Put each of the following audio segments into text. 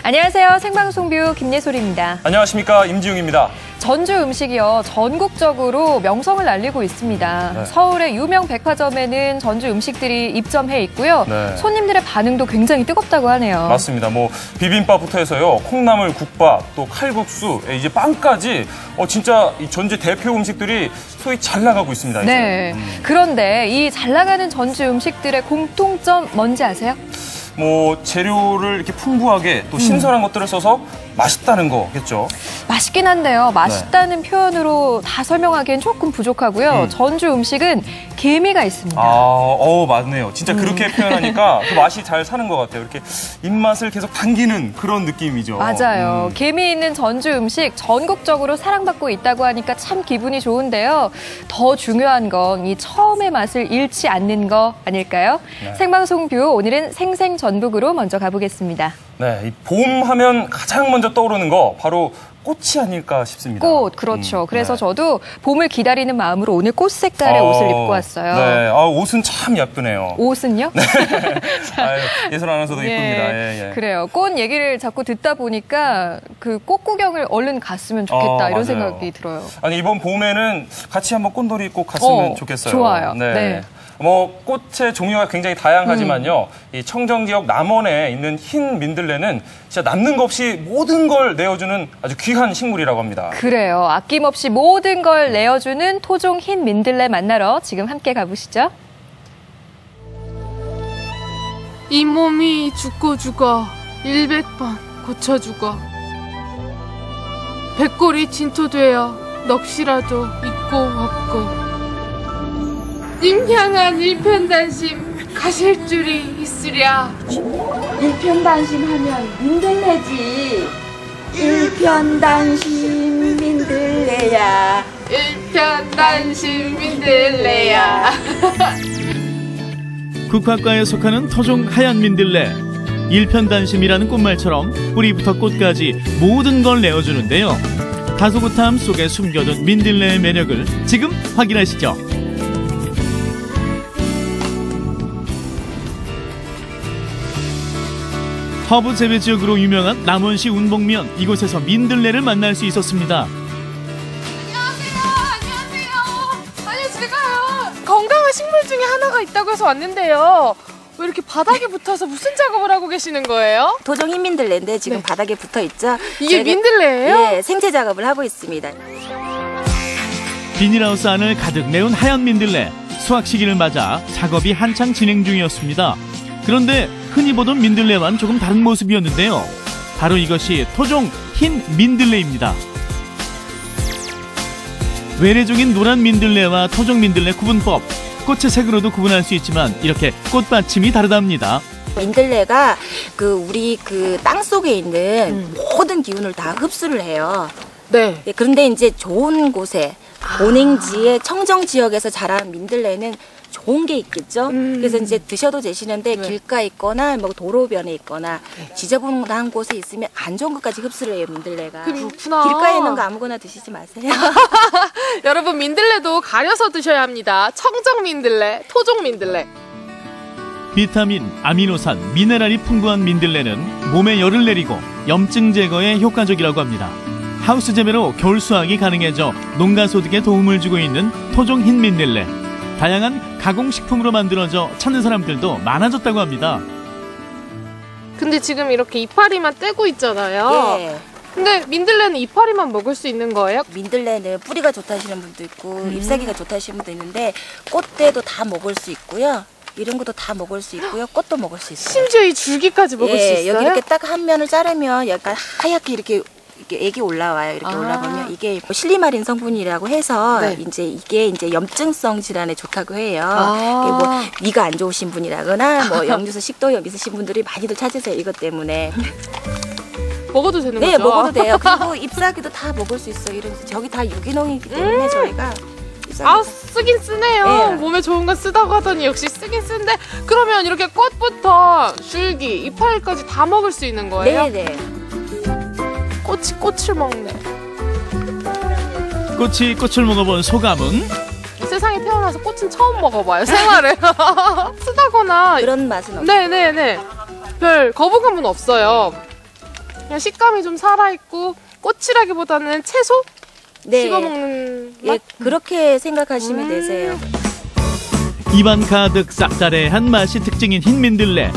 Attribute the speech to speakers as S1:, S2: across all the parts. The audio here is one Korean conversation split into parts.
S1: 안녕하세요. 생방송뷰 김예솔입니다.
S2: 안녕하십니까. 임지웅입니다.
S1: 전주 음식이요. 전국적으로 명성을 날리고 있습니다.
S2: 네.
S1: 서울의 유명 백화점에는 전주 음식들이 입점해 있고요.
S2: 네.
S1: 손님들의 반응도 굉장히 뜨겁다고 하네요.
S2: 맞습니다. 비빔밥부터 해서요. 콩나물 국밥, 또 칼국수, 이제 빵까지 진짜 이 전주 대표 음식들이 소위 잘 나가고 있습니다. 이제.
S1: 네. 그런데 이 잘 나가는 전주 음식들의 공통점 뭔지 아세요?
S2: 재료를 이렇게 풍부하게 또 신선한 것들을 써서 맛있다는 거겠죠.
S1: 맛있긴 한데요. 맛있다는 표현으로 다 설명하기엔 조금 부족하고요. 전주 음식은 계미가 있습니다.
S2: 맞네요. 진짜 그렇게 표현하니까 그 맛이 잘 사는 것 같아요. 이렇게 입맛을 계속 당기는 그런 느낌이죠.
S1: 맞아요. 계미 있는 전주 음식 전국적으로 사랑받고 있다고 하니까 참 기분이 좋은데요. 더 중요한 건 이 처음의 맛을 잃지 않는 거 아닐까요? 네. 생방송 뷰 오늘은 생생전북으로 먼저 가보겠습니다.
S2: 네, 이 봄 하면 가장 먼저 떠오르는 거 바로 꽃이 아닐까 싶습니다.
S1: 꽃, 그렇죠. 그래서 저도 봄을 기다리는 마음으로 오늘 꽃 색깔의 옷을 입고 왔어요.
S2: 네, 옷은 참 예쁘네요.
S1: 옷은요?
S2: 네. 예솔 아나운서도 이쁩니다. 예.
S1: 그래요. 꽃 얘기를 자꾸 듣다 보니까 그 꽃 구경을 얼른 갔으면 좋겠다 이런
S2: 맞아요.
S1: 생각이 들어요.
S2: 아니 이번 봄에는 같이 한번 꽃놀이 꼭 갔으면 좋겠어요.
S1: 좋아요.
S2: 네. 꽃의 종류가 굉장히 다양하지만요. 이 청정 지역 남원에 있는 흰 민들레는 진짜 남는 거 없이 모든 걸 내어주는 아주 귀한 식물이라고 합니다.
S1: 그래요. 아낌없이 모든 걸 내어주는 토종 흰 민들레 만나러 지금 함께 가보시죠.
S3: 이 몸이 죽고 죽어 100번 고쳐 죽어 백골이 진토되어 넋이라도 있고 없고 님 향한 일편단심 가실 줄이 있으랴.
S4: 일편단심 하면 민들레지. 일편단심 민들레야.
S3: 일편단심 민들레야.
S5: 국화과에 속하는 토종 하얀 민들레. 일편단심이라는 꽃말처럼 뿌리부터 꽃까지 모든 걸 내어주는데요. 다소곳함 속에 숨겨둔 민들레의 매력을 지금 확인하시죠. 허브 재배 지역으로 유명한 남원시 운봉면, 이곳에서 민들레를 만날 수 있었습니다.
S3: 안녕하세요. 제가요 건강한 식물 중에 하나가 있다고 해서 왔는데요. 왜 이렇게 바닥에 붙어서 무슨 작업을 하고 계시는 거예요?
S4: 토종 흰 민들레인데 지금 바닥에 붙어 있죠.
S3: 이게 민들레예요?
S4: 예, 생체 작업을 하고 있습니다.
S5: 비닐하우스 안을 가득 메운 하얀 민들레. 수확 시기를 맞아 작업이 한창 진행 중이었습니다. 그런데 흔히 보던 민들레와는 조금 다른 모습이었는데요. 바로 이것이 토종 흰 민들레입니다. 외래종인 노란 민들레와 토종 민들레 구분법. 꽃의 색으로도 구분할 수 있지만 이렇게 꽃받침이 다르답니다.
S4: 민들레가 우리 땅 속에 있는 모든 기운을 다 흡수를 해요.
S3: 네.
S4: 그런데 이제 좋은 곳에 본행지의 청정 지역에서 자란 민들레는 좋은 게 있겠죠. 그래서 이제 드셔도 되시는데 길가에 있거나 도로변에 있거나 지저분한 곳에 있으면 안 좋은 것까지 흡수를 해요, 민들레가.
S3: 그렇구나.
S4: 길가에 있는 거 아무거나 드시지 마세요.
S3: 여러분, 민들레도 가려서 드셔야 합니다. 청정 민들레, 토종 민들레.
S5: 비타민, 아미노산, 미네랄이 풍부한 민들레는 몸에 열을 내리고 염증 제거에 효과적이라고 합니다. 하우스 재배로 겨울 수확이 가능해져 농가 소득에 도움을 주고 있는 토종 흰 민들레. 다양한 가공식품으로 만들어져 찾는 사람들도 많아졌다고 합니다.
S3: 근데 지금 이렇게 이파리만 떼고 있잖아요.
S4: 예.
S3: 근데 민들레는 이파리만 먹을 수 있는 거예요?
S4: 민들레는 뿌리가 좋다 하시는 분도 있고 잎사귀가 좋다 하시는 분도 있는데 꽃대도 다 먹을 수 있고요. 이런 것도 다 먹을 수 있고요. 꽃도 먹을 수 있어요.
S3: 심지어 이 줄기까지 먹을 수 있어요?
S4: 여기 이렇게 딱 한 면을 자르면 약간 하얗게 이렇게 액이 올라와요. 이렇게 올라보면 이게 실리마린 성분이라고 해서 이게 염증성 질환에 좋다고 해요. 위가 안 좋으신 분이라거나 역류성 식도염 있으신 분들이 많이들 찾으세요. 이것 때문에.
S3: 먹어도 되는 거죠?
S4: 네, 먹어도 돼요. 그리고 잎사귀도 다 먹을 수 있어요. 저기 다 유기농이기 때문에 저희가
S3: 쓰긴 쓰네요.
S4: 네.
S3: 몸에 좋은 건 쓰다고 하더니 역시 쓰긴 쓴데 그러면 이렇게 꽃부터 줄기, 이파리까지 다 먹을 수 있는 거예요?
S4: 네네.
S3: 꽃을 먹네.
S5: 꽃을 먹어본 소감은?
S3: 세상에 태어나서 꽃은 처음 먹어봐요, 생활에. 쓰다거나
S4: 그런 맛은 없어요.
S3: 네네네. 별 거부감은 없어요. 그냥 식감이 좀 살아있고 꽃이라기보다는 채소?
S4: 네.
S3: 씹어먹는 맛?
S4: 예, 그렇게 생각하시면 되세요.
S5: 입안 가득 쌉싸래한 맛이 특징인 흰 민들레.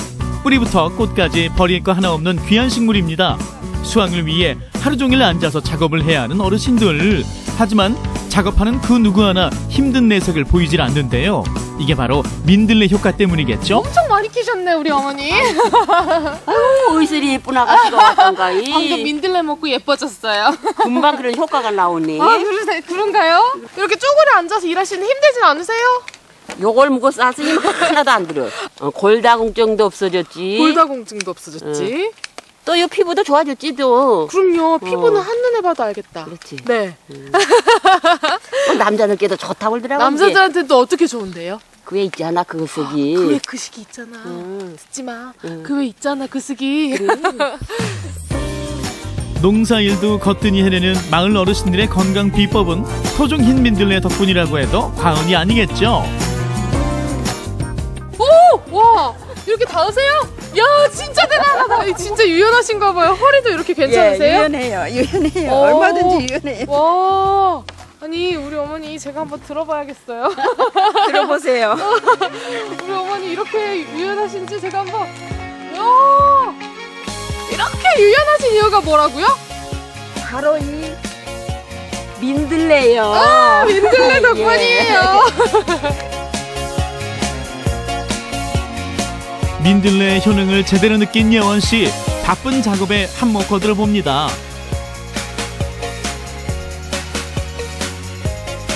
S5: 뿌리부터 꽃까지 버릴 거 하나 없는 귀한 식물입니다. 수확을 위해 하루 종일 앉아서 작업을 해야 하는 어르신들. 하지만 작업하는 그 누구 하나 힘든 내색을 보이질 않는데요. 이게 바로 민들레 효과 때문이겠죠?
S3: 엄청 많이 키셨네 우리 어머니.
S6: 의술이 예쁜 아가씨가 왔던가.
S3: 방금 민들레 먹고 예뻐졌어요.
S6: 금방 그런 효과가 나오네.
S3: 그런가요? 이렇게 쪼그려 앉아서 일하시는 힘들진 않으세요?
S6: 요걸 먹고 싸서 힘 하나도 안 들어. 골다공증도 없어졌지.
S3: 골다공증도 없어졌지.
S6: 또 이 피부도 좋아졌지 또.
S3: 그럼요. 피부는 한눈에 봐도 알겠다.
S6: 그렇지.
S3: 네.
S6: 남자들께도 좋다고 그러더라고.
S3: 남자들한테는 또 어떻게 좋은데요?
S6: 그 왜 있잖아 그거 쓰기.
S3: 그 왜 그 시기 있잖아. 듣지 마. 그 왜 있잖아 그 시기.
S5: 농사일도 거뜬히 해내는 마을 어르신들의 건강 비법은 토종 흰 민들레 덕분이라고 해도 과언이 아니겠죠.
S3: 오! 와! 이렇게 닿으세요? 야, 진짜 대단하다. 진짜 유연하신가 봐요. 허리도 이렇게 괜찮으세요?
S4: 유연해요.
S3: 오.
S4: 얼마든지 유연해요.
S3: 와. 아니, 우리 어머니 제가 한번 들어봐야겠어요.
S4: 들어보세요.
S3: 우리 어머니 이렇게 유연하신지 제가 한번. 야! 이렇게 유연하신 이유가 뭐라고요?
S6: 바로 이 민들레요.
S3: 아, 민들레 덕분이에요.
S5: 민들레의 효능을 제대로 느낀 예원 씨, 바쁜 작업에 한몫 거들어 봅니다.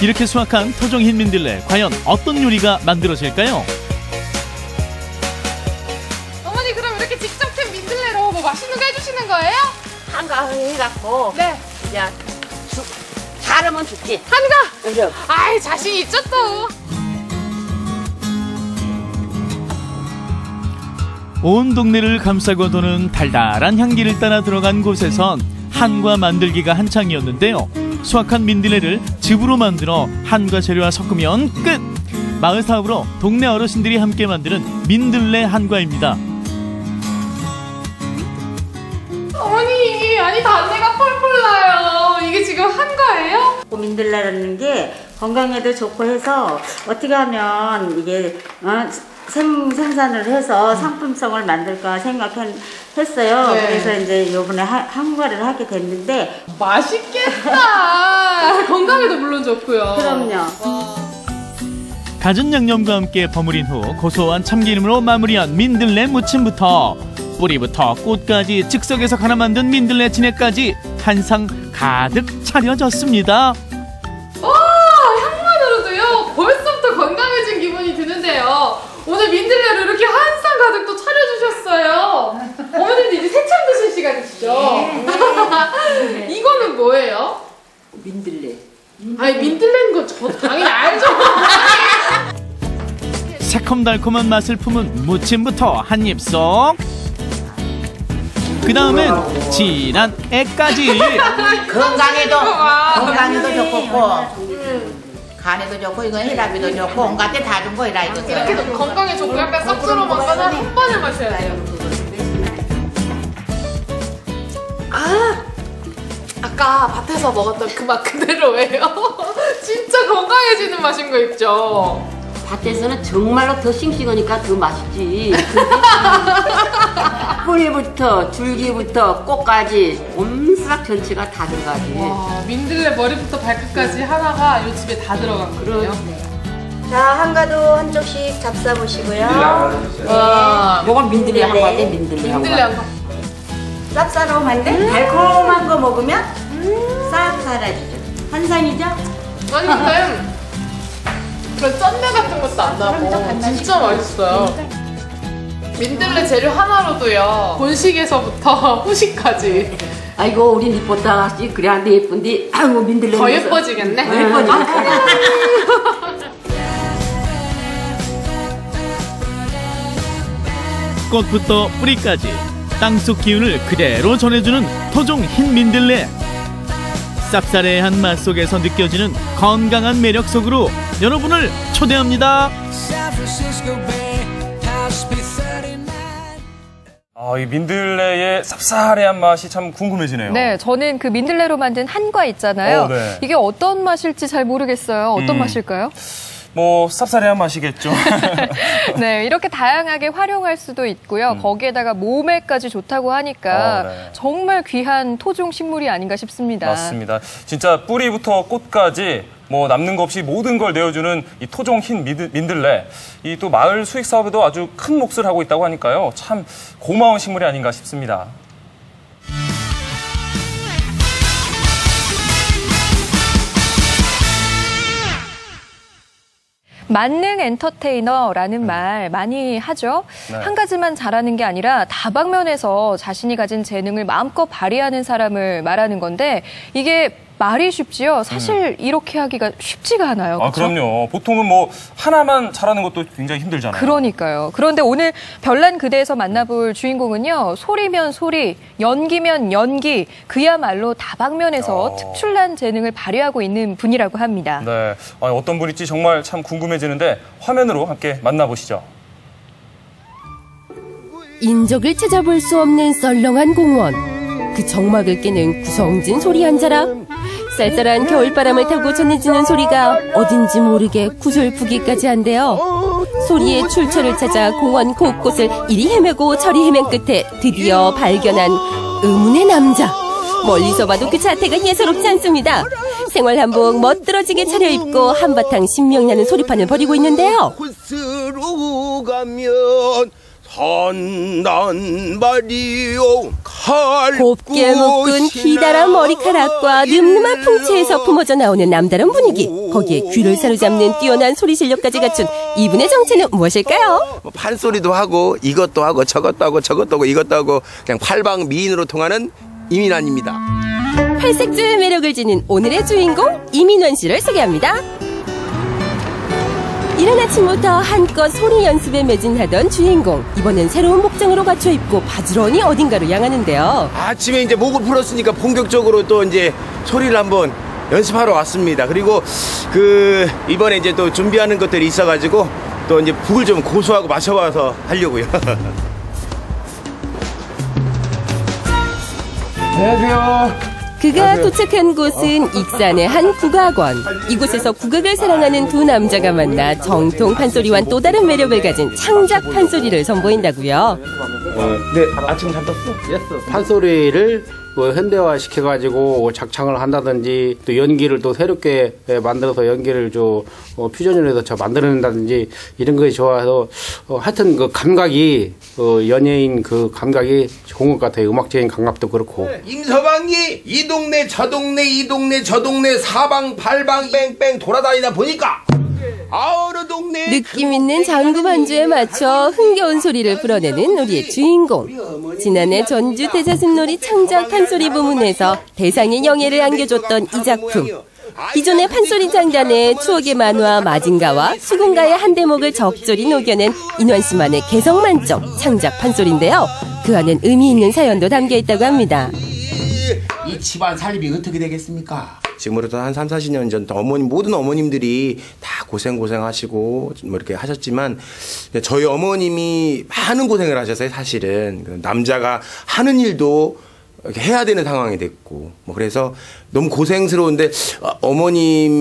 S5: 이렇게 수확한 토종 흰 민들레, 과연 어떤 요리가 만들어질까요?
S3: 어머니 그럼 이렇게 직접 캔 민들레로 뭐 맛있는 거 해주시는 거예요?
S6: 한가하게 해갖고
S3: 네.
S6: 야 잘하면 줄게.
S3: 한가.
S6: 그럼.
S3: 아이 자신 있죠 또.
S5: 온 동네를 감싸고 도는 달달한 향기를 따라 들어간 곳에선 한과 만들기가 한창이었는데요. 수확한 민들레를 즙으로 만들어 한과 재료와 섞으면 끝! 마을 사업으로 동네 어르신들이 함께 만드는 민들레 한과입니다.
S3: 어머니 아니 단내가 펄펄 나요. 이게 지금 한과예요?
S7: 민들레라는 게 건강에도 좋고 해서 어떻게 하면 이게 생산을 해서 상품성을 만들까 생각했어요.
S3: 네.
S7: 그래서 이제 이번에 한과를 하게 됐는데
S3: 맛있겠다. 건강에도 물론 좋고요.
S7: 그럼요.
S5: 갖은 양념과 함께 버무린 후 고소한 참기름으로 마무리한 민들레 무침부터 뿌리부터 꽃까지 즉석에서 갈아 만든 민들레 진액까지 한 상 가득 차려졌습니다.
S3: 향만으로도요 벌써부터 건강해진 기분이 드는데요. 오늘 민들레를 이렇게 한 상 가득 또 차려주셨어요. 어머님도 이제 새참 드실 시간이시죠? 네. 이거는 뭐예요?
S6: 민들레.
S3: 아니 민들레인 건 저 당연히 알죠.
S5: 새콤달콤한 맛을 품은 무침부터 한 입 쏙. 그 다음엔 진한 애까지.
S8: 건강에도 좋고 간에도 좋고 이건 혈압에도 좋고 온갖 데 다 준 거이라 이거.
S3: 이렇게 건강에 좋고 약간 썩스러운 맛과는 한 번에 마셔야 돼요. 아까 밭에서 먹었던 그 맛 그대로예요. 진짜 건강해지는 맛인 거 있죠?
S6: 밭에서는 정말로 더 싱싱하니까 더 맛있지. 뿌리부터 줄기부터 꽃까지 온수박 전체가 다 들어가지.
S3: 와, 민들레 머리부터 발끝까지 하나가 이 집에 다 들어갔거든요.
S7: 자, 한가도 한쪽씩 잡숴 보시고요.
S3: 와,
S6: 요건 민들레 한과인데 민들레 한과.
S3: 민들레 한거.
S7: 쌉싸름한데 달콤한 거 먹으면 싹 사라지죠. 환상이죠?
S3: 아니 근데 그 쩐내 같은 것도 안 나고 진짜 맛있어요. 민들레 재료 하나로도요 본식에서부터 후식까지
S6: 아이고 우리 니뽀따 씨 그래 한데 예쁜데 아이고 민들레
S3: 더 예뻐지겠네.
S6: 더 예뻐지겠네.
S5: 꽃부터 뿌리까지 땅속 기운을 그대로 전해주는 토종 흰 민들레. 쌉싸래한 맛 속에서 느껴지는 건강한 매력 속으로 여러분을 초대합니다.
S2: 이 민들레의 쌉싸래한 맛이 참 궁금해지네요.
S1: 네, 저는 그 민들레로 만든 한과 있잖아요.
S2: 네.
S1: 이게 어떤 맛일지 잘 모르겠어요. 어떤 맛일까요?
S2: 뭐 쌉싸래한 맛이겠죠.
S1: 네, 이렇게 다양하게 활용할 수도 있고요. 거기에다가 몸에까지 좋다고 하니까
S2: 네.
S1: 정말 귀한 토종 식물이 아닌가 싶습니다.
S2: 맞습니다. 진짜 뿌리부터 꽃까지 뭐 남는 거 없이 모든 걸 내어주는 이 토종 흰 민들레. 이 또 마을 수익 사업에도 아주 큰 몫을 하고 있다고 하니까요. 참 고마운 식물이 아닌가 싶습니다.
S1: 만능 엔터테이너라는 말 많이 하죠.
S2: 네.
S1: 한 가지만 잘하는 게 아니라 다방면에서 자신이 가진 재능을 마음껏 발휘하는 사람을 말하는 건데 이게 말이 쉽지요. 사실 이렇게 하기가 쉽지가 않아요. 그렇죠?
S2: 그럼요. 보통은 뭐 하나만 잘하는 것도 굉장히 힘들잖아요.
S1: 그러니까요. 그런데 오늘 별난 그대에서 만나볼 주인공은요. 소리면 소리, 연기면 연기, 그야말로 다방면에서 특출난 재능을 발휘하고 있는 분이라고 합니다.
S2: 네, 어떤 분일지 정말 참 궁금해지는데 화면으로 함께 만나보시죠.
S9: 인적을 찾아볼 수 없는 썰렁한 공원. 그 정막을 깨는 구성진 소리 한 자락. 쌀쌀한 겨울바람을 타고 전해지는 소리가 어딘지 모르게 구슬프기까지 한데요. 소리의 출처를 찾아 공원 곳곳을 이리 헤매고 저리 헤맨 끝에 드디어 발견한 의문의 남자. 멀리서 봐도 그 자태가 예사롭지 않습니다. 생활한복 멋들어지게 차려입고 한바탕 신명나는 소리판을 벌이고 있는데요.
S10: 곳으로 가면 산단 말이요.
S9: 곱게 묶은 기다란 머리카락과 늠름한 풍채에서 품어져 나오는 남다른 분위기. 거기에 귀를 사로잡는 뛰어난 소리 실력까지 갖춘 이분의 정체는 무엇일까요?
S10: 판소리도 하고 이것도 하고 저것도 하고 저것도 하고 이것도 하고 그냥 팔방 미인으로 통하는 이민환입니다.
S9: 팔색조의 매력을 지닌 오늘의 주인공 이민환 씨를 소개합니다. 이른 아침부터 한껏 소리 연습에 매진하던 주인공. 이번엔 새로운 복장으로 갖춰 입고 바지런히 어딘가로 향하는데요.
S10: 아침에 이제 목을 풀었으니까 본격적으로 또 이제 소리를 한번 연습하러 왔습니다. 그리고 이번에 이제 또 준비하는 것들이 있어가지고 또 이제 북을 좀 고소하고 마셔봐서 하려고요. 안녕하세요.
S9: 그가 도착한 곳은 익산의 한 국악원. 이곳에서 국악을 사랑하는 두 남자가 만나 정통 판소리와는 또 다른 매력을 가진 창작 판소리를 선보인다고요.
S10: 네, 아침 잘 떴어?
S11: 판소리를 현대화 시켜가지고 작창을 한다든지 또 연기를 또 새롭게 만들어서 연기를 퓨전을 해서 만들어낸다든지 이런 것이 좋아서 하여튼 그 감각이 연예인 그 감각이 좋은 것 같아요. 음악적인 감각도 그렇고.
S10: 임서방이 이 동네 저 동네 이 동네 저 동네 사방 팔방 뺑뺑 돌아다니다 보니까 어느 동네
S9: 느낌 있는 장구 반주에 맞춰 흥겨운 소리를 불어내는 우리의 주인공. 지난해 전주 대자순놀이 창작 판소리 부문에서 대상의 영예를 안겨줬던 이 작품. 기존의 판소리 장단에 추억의 만화 마징가와 수군가의 한 대목을 적절히 녹여낸 인환 씨만의 개성 만점 창작 판소리인데요. 그 안엔 의미 있는 사연도 담겨 있다고 합니다.
S10: 이 집안 살림이 어떻게 되겠습니까? 지금으로부터 한 3, 40년 전부터 모든 어머님들이 다 고생하시고 뭐 이렇게 하셨지만 저희 어머님이 많은 고생을 하셨어요. 사실은 남자가 하는 일도 해야 되는 상황이 됐고 그래서 너무 고생스러운데 어머님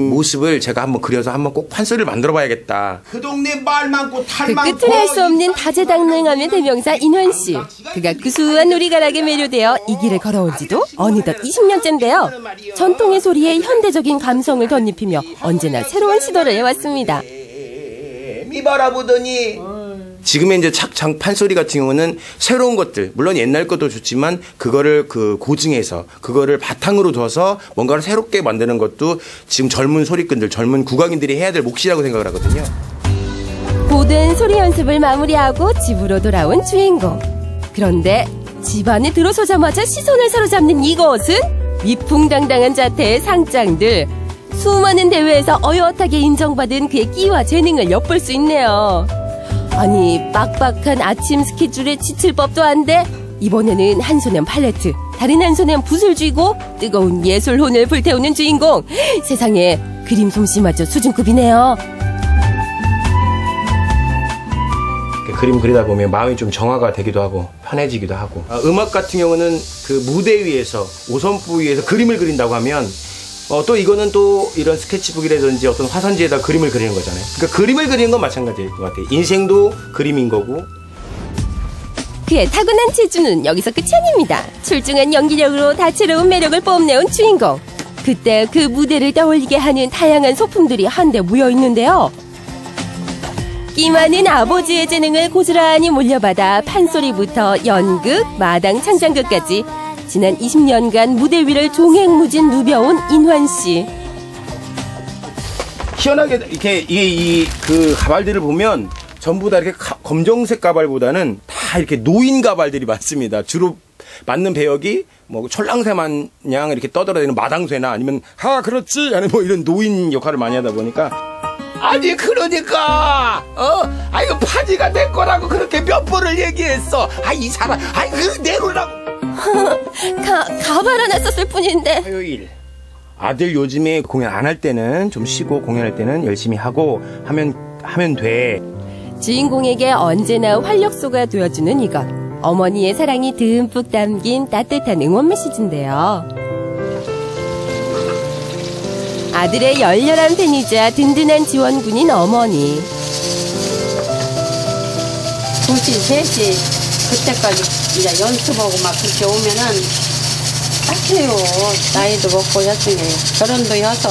S10: 모습을 제가 한번 그려서 한번 꼭 판소리를 만들어 봐야겠다. 그 동네 말 많고 탈 많고
S9: 그 끝을 할 수 없는 다재다능함의 대명사 인환 씨. 그가 구수한 우리가락에 매료되어 이 길을 걸어온 지도 어느덧 20년째인데요. 전통의 소리에 현대적인 감성을 덧입히며 언제나 새로운 시도를 해왔습니다.
S10: 미 바라보더니 지금의 이제 판소리 같은 경우는 새로운 것들, 물론 옛날 것도 좋지만 그거를 고증해서 그거를 바탕으로 둬서 뭔가를 새롭게 만드는 것도 지금 젊은 소리꾼들, 젊은 국악인들이 해야 될 몫이라고 생각을 하거든요.
S9: 고된 소리 연습을 마무리하고 집으로 돌아온 주인공. 그런데 집 안에 들어서자마자 시선을 사로잡는 이곳은 위풍당당한 자태의 상장들. 수많은 대회에서 어엿하게 인정받은 그의 끼와 재능을 엿볼 수 있네요. 아니, 빡빡한 아침 스케줄에 지칠 법도 한데 이번에는 한 손엔 팔레트, 다른 한 손엔 붓을 쥐고 뜨거운 예술혼을 불태우는 주인공. 세상에 그림 솜씨마저 수준급이네요.
S10: 그림 그리다 보면 마음이 좀 정화가 되기도 하고 편해지기도 하고 음악 같은 경우는 그 무대 위에서 오선부 위에서 그림을 그린다고 하면 또 이거는 또 이런 스케치북이라든지 어떤 화선지에다 그림을 그리는 거잖아요. 그러니까 그림을 그리는 건 마찬가지일 것 같아요. 인생도 그림인 거고.
S9: 그의 타고난 재주는 여기서 끝이 아닙니다. 출중한 연기력으로 다채로운 매력을 뽐내온 주인공. 그때 그 무대를 떠올리게 하는 다양한 소품들이 한데 모여 있는데요. 끼 많은 아버지의 재능을 고스란히 물려받아 판소리부터 연극, 마당, 창장극까지 지난 20년간 무대 위를 종횡무진 누벼온 인환 씨.
S10: 희한하게 이게 그 가발들을 보면 전부 다 이렇게 검정색 가발보다는 다 이렇게 노인 가발들이 많습니다. 주로 맞는 배역이 뭐 철랑새 마냥 이렇게 떠들어대는 마당쇠나 아니면 그렇지 하는 뭐 이런 노인 역할을 많이 하다 보니까
S12: 아니 그러니까 이거 파지가 내 거라고 그렇게 몇 번을 얘기했어. 이 사람 그 내로라고.
S9: 가발 하나 썼을 뿐인데.
S10: 화요일 아들 요즘에 공연 안 할 때는 좀 쉬고 공연할 때는 열심히 하고 하면 돼.
S9: 주인공에게 언제나 활력소가 되어주는 이것. 어머니의 사랑이 듬뿍 담긴 따뜻한 응원 메시지인데요. 아들의 열렬한 팬이자 든든한 지원군인 어머니.
S6: 2시, 3시 그때까지 이제 연습하고 막 그렇게 오면은 딱해요. 나이도 먹고 여튼에 결혼도 해서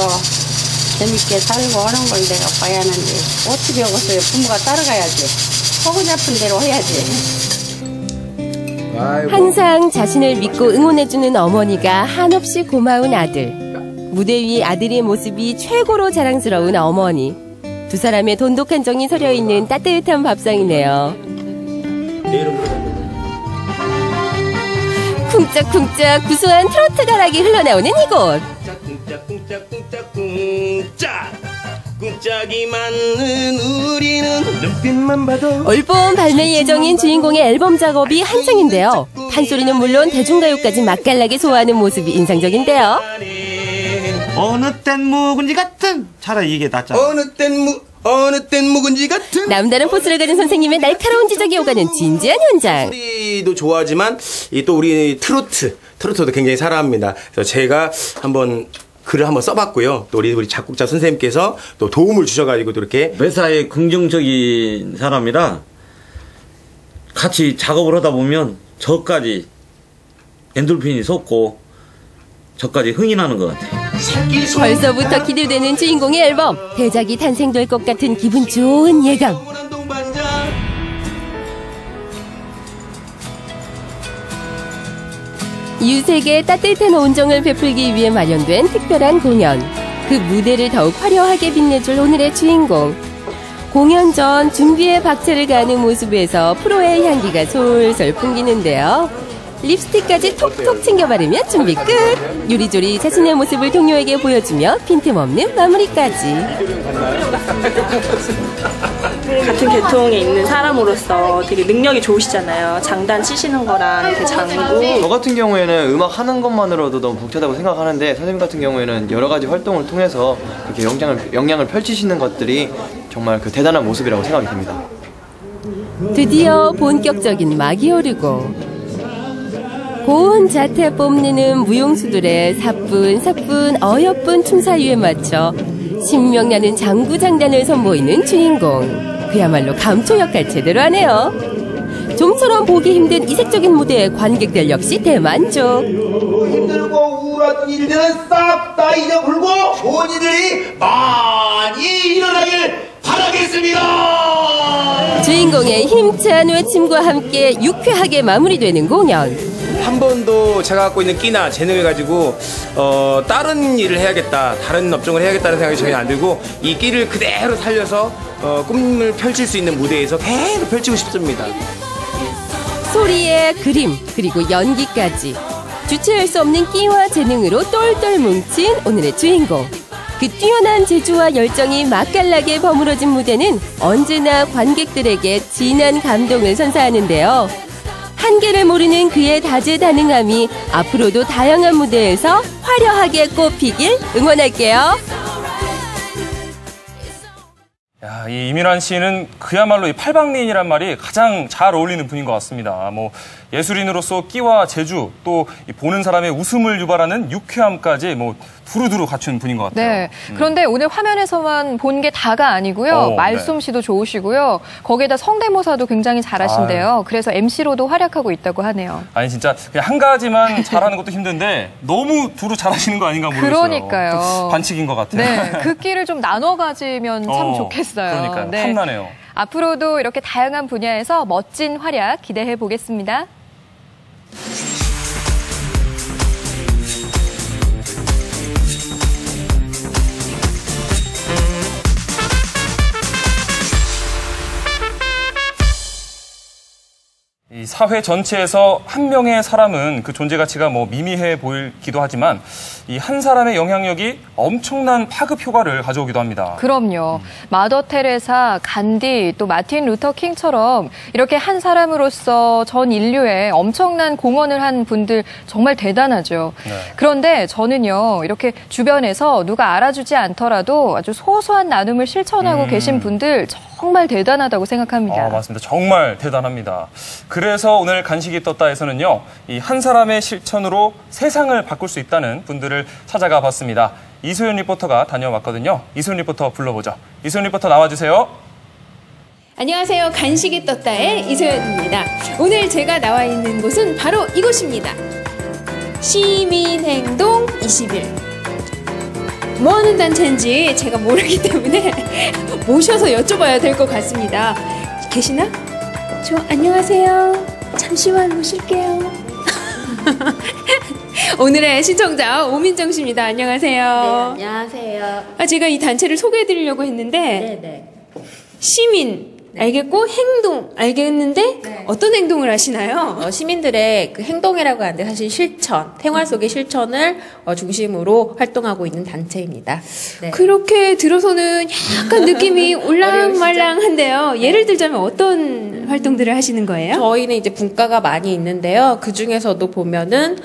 S6: 재밌게 살고 하는 걸 내가 봐야 하는데 어떻게 하겠어요. 부모가 따라가야지. 하고 싶은 대로 해야지.
S9: 항상 자신을 믿고 응원해주는 어머니가 한없이 고마운 아들. 무대 위 아들의 모습이 최고로 자랑스러운 어머니. 두 사람의 돈독한 정이 서려있는 따뜻한 밥상이네요. 쿵짝쿵짝 구수한 트로트 가락이 흘러나오는 이곳.
S12: 쿵짝이 많은 우리는 눈빛만 봐도.
S9: 올봄 발매 예정인 주인공의 앨범 작업이 한창인데요. 판소리는 물론 대중가요까지 맛깔나게 소화하는 모습이 인상적인데요.
S13: 어느 땐 묵은지 같은, 차라리 이게 낫잖아.
S12: 어느 땐 묵은지 같은.
S9: 남다른 포스를 가진 선생님의 날카로운 지적이 오가는 진지한 현장.
S10: 소리도 좋아하지만 또 우리 트로트도 굉장히 사랑합니다. 그래서 제가 한번 글을 한번 써봤고요. 또 우리 작곡자 선생님께서 또 도움을 주셔가지고 또 이렇게
S13: 매사에 긍정적인 사람이라 같이 작업을 하다 보면 저까지 엔돌핀이 솟고 저까지 흥이 나는 것 같아요.
S9: 벌써부터 기대되는 주인공의 앨범. 대작이 탄생될 것 같은 기분 좋은 예감. 이웃에게 따뜻한 온정을 베풀기 위해 마련된 특별한 공연. 그 무대를 더욱 화려하게 빛내줄 오늘의 주인공. 공연 전 준비에 박차를 가하는 모습에서 프로의 향기가 솔솔 풍기는데요. 립스틱까지 톡톡 챙겨 바르며 준비 끝! 요리조리 자신의 모습을 동료에게 보여주며 빈틈없는 마무리까지.
S14: 같은 계통에 있는 사람으로서 되게 능력이 좋으시잖아요. 장단 치시는 거랑 이렇게 장구.
S15: 저 같은 경우에는 음악 하는 것만으로도 너무 벅차다고 생각하는데 선생님 같은 경우에는 여러 가지 활동을 통해서 이렇게 역량을 펼치시는 것들이 정말 그 대단한 모습이라고 생각이 듭니다.
S9: 드디어 본격적인 막이 오르고 고운 자태 뽐내는 무용수들의 사뿐사뿐 어여쁜 춤사위에 맞춰 신명나는 장구장단을 선보이는 주인공. 그야말로 감초 역할 제대로 하네요. 좀처럼 보기 힘든 이색적인 무대에 관객들 역시 대만족.
S12: 힘들고 우울한 일들은 싹 다 잊어버리고 좋은 일들이 많이 일어나길 바라겠습니다.
S9: 주인공의 힘찬 외침과 함께 유쾌하게 마무리되는 공연.
S10: 한 번도 제가 갖고 있는 끼나 재능을 가지고 다른 일을 해야겠다, 다른 업종을 해야겠다는 생각이 전혀 안 들고 이 끼를 그대로 살려서 꿈을 펼칠 수 있는 무대에서 계속 펼치고 싶습니다.
S9: 소리에 그림, 그리고 연기까지 주체할 수 없는 끼와 재능으로 똘똘 뭉친 오늘의 주인공. 그 뛰어난 재주와 열정이 맛깔나게 버무러진 무대는 언제나 관객들에게 진한 감동을 선사하는데요. 한계를 모르는 그의 다재다능함이 앞으로도 다양한 무대에서 화려하게 꽃피길 응원할게요.
S2: 야, 이 이민환 씨는 그야말로 이 팔방미인이란 말이 가장 잘 어울리는 분인 것 같습니다. 뭐 예술인으로서 끼와 재주, 또 이 보는 사람의 웃음을 유발하는 유쾌함까지 뭐 두루두루 갖춘 분인 것 같아요.
S1: 네. 그런데 오늘 화면에서만 본 게 다가 아니고요. 말솜씨도 좋으시고요. 거기에다 성대모사도 굉장히 잘하신대요. 그래서 MC로도 활약하고 있다고 하네요.
S2: 아니 진짜 그냥 한 가지만 잘하는 것도 힘든데 너무 두루 잘하시는 거 아닌가 모르겠어요.
S1: 그러니까요.
S2: 반칙인 것 같아요.
S1: 네. 그 끼를 좀 나눠 가지면 참 좋겠어요.
S2: 그러니까요.
S1: 네.
S2: 탐나네요.
S1: 앞으로도 이렇게 다양한 분야에서 멋진 활약 기대해 보겠습니다.
S2: 이 사회 전체에서 한 명의 사람은 그 존재 가치가 뭐 미미해 보이기도 하지만 이 한 사람의 영향력이 엄청난 파급 효과를 가져오기도 합니다.
S1: 그럼요. 마더 테레사, 간디, 또 마틴 루터 킹처럼 이렇게 한 사람으로서 전 인류에 엄청난 공헌을 한 분들 정말 대단하죠.
S2: 네.
S1: 그런데 저는요, 이렇게 주변에서 누가 알아주지 않더라도 아주 소소한 나눔을 실천하고 계신 분들 정말 대단하다고 생각합니다.
S2: 맞습니다. 정말 대단합니다. 그래서 오늘 간식이 떴다에서는요, 이 한 사람의 실천으로 세상을 바꿀 수 있다는 분들을 찾아가 봤습니다. 이소연 리포터가 다녀왔거든요. 이소연 리포터 불러보죠. 이소연 리포터 나와주세요.
S16: 안녕하세요. 간식이 떴다의 이소연입니다. 오늘 제가 나와 있는 곳은 바로 이곳입니다. 시민행동 21. 뭐 하는 단체인지 제가 모르기 때문에 모셔서 여쭤봐야 될 것 같습니다. 계시나? 안녕하세요. 잠시만 모실게요. 오늘의 신청자 오민정 씨입니다. 안녕하세요.
S17: 네, 안녕하세요.
S16: 제가 이 단체를 소개해드리려고 했는데 시민 알겠고 행동 알겠는데 어떤 행동을 하시나요?
S17: 시민들의 그 행동이라고 하는데 사실 실천, 생활 속의 실천을 중심으로 활동하고 있는 단체입니다. 네.
S16: 그렇게 들어서는 약간 느낌이 올랑말랑한데요. 예를 들자면 어떤 활동들을 하시는 거예요?
S17: 저희는 이제 분과가 많이 있는데요. 그 중에서도 보면은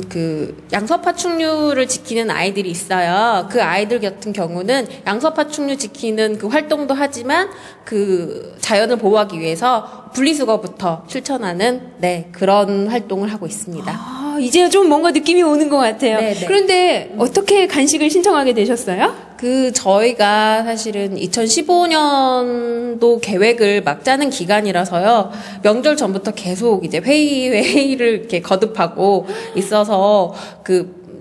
S17: 그 양서파충류를 지키는 아이들이 있어요. 그 아이들 같은 경우는 양서파충류 지키는 그 활동도 하지만 그 자연을 보호하기 위해서 분리수거부터 실천하는 그런 활동을 하고 있습니다.
S16: 이제 좀 뭔가 느낌이 오는 것 같아요. 네네. 그런데 어떻게 간식을 신청하게 되셨어요?
S17: 저희가 사실은 2015년도 계획을 막 짜는 기간이라서요. 명절 전부터 계속 이제 회의를 이렇게 거듭하고 있어서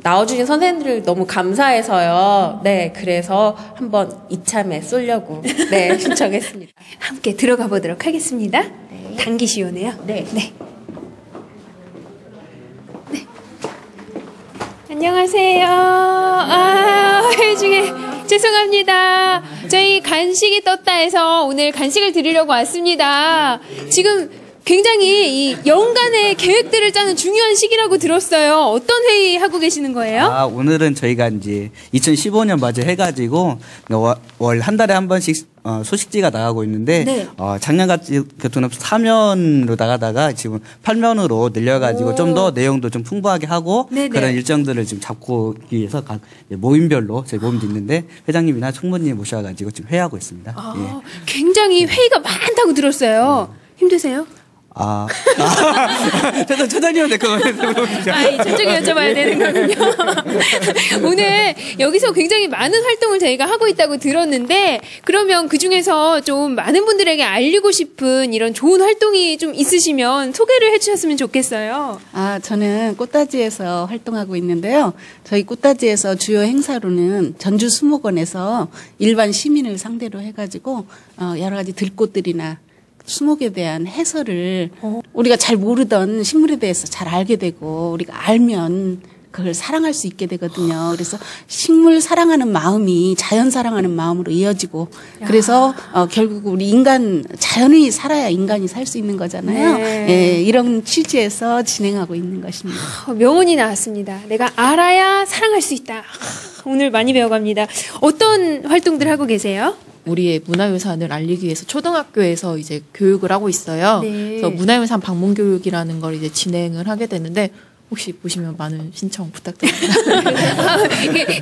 S17: 나와주신 선생님들 너무 감사해서요. 네, 그래서 한번 이참에 쏘려고 신청했습니다.
S16: 함께 들어가 보도록 하겠습니다. 네. 당기시오네요.
S17: 네.
S16: 안녕하세요. 회의 중에 죄송합니다. 저희 간식이 떴다 해서 오늘 간식을 드리려고 왔습니다. 지금 굉장히 이 연간의 계획들을 짜는 중요한 시기라고 들었어요. 어떤 회의 하고 계시는 거예요?
S18: 오늘은 저희가 이제 2015년 맞이 해가지고 월 한 달에 한 번씩 소식지가 나가고 있는데 작년같이 교통협 4면으로 나가다가 지금 8면으로 늘려가지고 좀 더 내용도 좀 풍부하게 하고 그런 일정들을 지금 잡고 위해서 각 모임별로 저희 모임도 있는데 회장님이나 총무님 모셔가지고 지금 회의하고 있습니다.
S16: 굉장히 회의가 많다고 들었어요. 힘드세요?
S18: 처장님한테 그거
S16: 저쪽에 여쭤봐야 되는 거군요. 오늘 여기서 굉장히 많은 활동을 저희가 하고 있다고 들었는데 그러면 그중에서 좀 많은 분들에게 알리고 싶은 이런 좋은 활동이 좀 있으시면 소개를 해주셨으면 좋겠어요.
S19: 저는 꽃다지에서 활동하고 있는데요. 저희 꽃다지에서 주요 행사로는 전주 수목원에서 일반 시민을 상대로 해가지고 여러 가지 들꽃들이나 수목에 대한 해설을 우리가 잘 모르던 식물에 대해서 잘 알게 되고 우리가 알면 그걸 사랑할 수 있게 되거든요. 그래서 식물 사랑하는 마음이 자연 사랑하는 마음으로 이어지고 그래서 결국 우리 인간 자연이 살아야 인간이 살 수 있는 거잖아요. 이런 취지에서 진행하고 있는 것입니다.
S16: 명언이 나왔습니다. 내가 알아야 사랑할 수 있다. 오늘 많이 배워갑니다. 어떤 활동들 하고 계세요?
S20: 우리의 문화유산을 알리기 위해서 초등학교에서 이제 교육을 하고 있어요. 그래서 문화유산 방문 교육이라는 걸 이제 진행을 하게 되는데 혹시 보시면 많은 신청 부탁드립니다.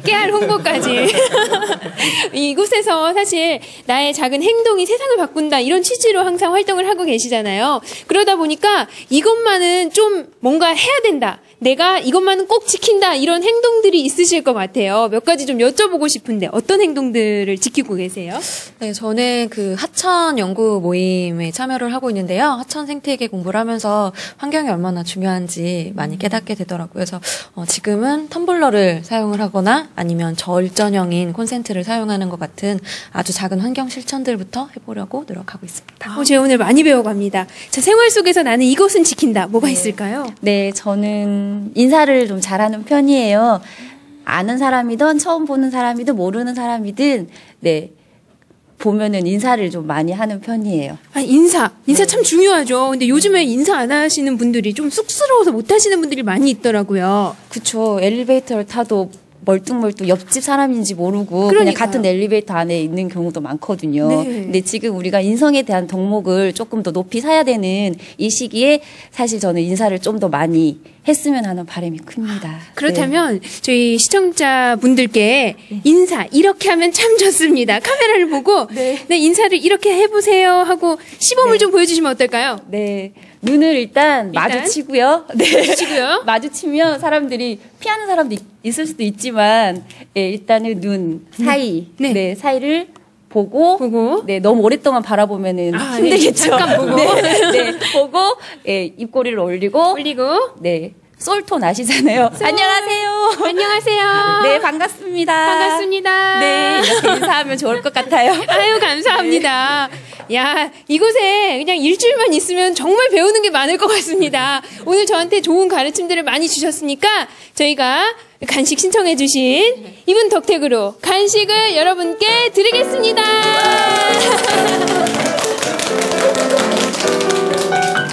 S16: 깨알 홍보까지. 이곳에서 사실 나의 작은 행동이 세상을 바꾼다 이런 취지로 항상 활동을 하고 계시잖아요. 그러다 보니까 이것만은 좀 뭔가 해야 된다. 내가 이것만은 꼭 지킨다 이런 행동들이 있으실 것 같아요. 몇 가지 좀 여쭤보고 싶은데 어떤 행동들을 지키고 계세요?
S21: 네, 저는 그 하천 연구 모임에 참여를 하고 있는데요. 하천 생태계 공부를 하면서 환경이 얼마나 중요한지 많이 깨닫게 되더라고요. 그래서 지금은 텀블러를 사용을 하거나 아니면 절전형인 콘센트를 사용하는 것 같은 아주 작은 환경 실천들부터 해보려고 노력하고 있습니다.
S16: 제가 오늘 많이 배워갑니다. 자, 생활 속에서 나는 이것은 지킨다. 뭐가 있을까요?
S22: 네, 저는 인사를 좀 잘하는 편이에요. 아는 사람이든 처음 보는 사람이든 모르는 사람이든 네 보면은 인사를 좀 많이 하는 편이에요.
S16: 인사 참 중요하죠. 근데 요즘에 인사 안 하시는 분들이 좀 쑥스러워서 못 하시는 분들이 많이 있더라고요.
S22: 그쵸. 엘리베이터를 타도 멀뚱멀뚱 옆집 사람인지 모르고
S16: 그러니까요.
S22: 그냥 같은 엘리베이터 안에 있는 경우도 많거든요.
S16: 네.
S22: 근데 지금 우리가 인성에 대한 덕목을 조금 더 높이 사야 되는 이 시기에 사실 저는 인사를 좀 더 많이 했으면 하는 바람이 큽니다.
S16: 그렇다면 저희 시청자분들께 인사 이렇게 하면 참 좋습니다. 카메라를 보고 네, 인사를 이렇게 해보세요 하고 시범을 좀 보여주시면 어떨까요?
S22: 네. 눈을 일단 마주치고요. 네.
S16: 마주치고요.
S22: 마주치면 사람들이 피하는 사람도 있을 수도 있지만 네, 일단은 눈 사이 네, 사이를 보고 네, 너무 오랫동안 바라보면은 힘들겠죠.
S16: 네, 잠깐 보고
S22: 네, 보고 네, 입꼬리를 올리고 네. 솔톤 아시잖아요. 안녕하세요.
S16: 안녕하세요.
S22: 네, 반갑습니다.
S16: 반갑습니다.
S22: 네, 이렇게 인사하면 좋을 것 같아요.
S16: 아유, 감사합니다. 야, 이곳에 그냥 일주일만 있으면 정말 배우는 게 많을 것 같습니다. 오늘 저한테 좋은 가르침들을 많이 주셨으니까 저희가 간식 신청해 주신 이분 덕택으로 간식을 여러분께 드리겠습니다.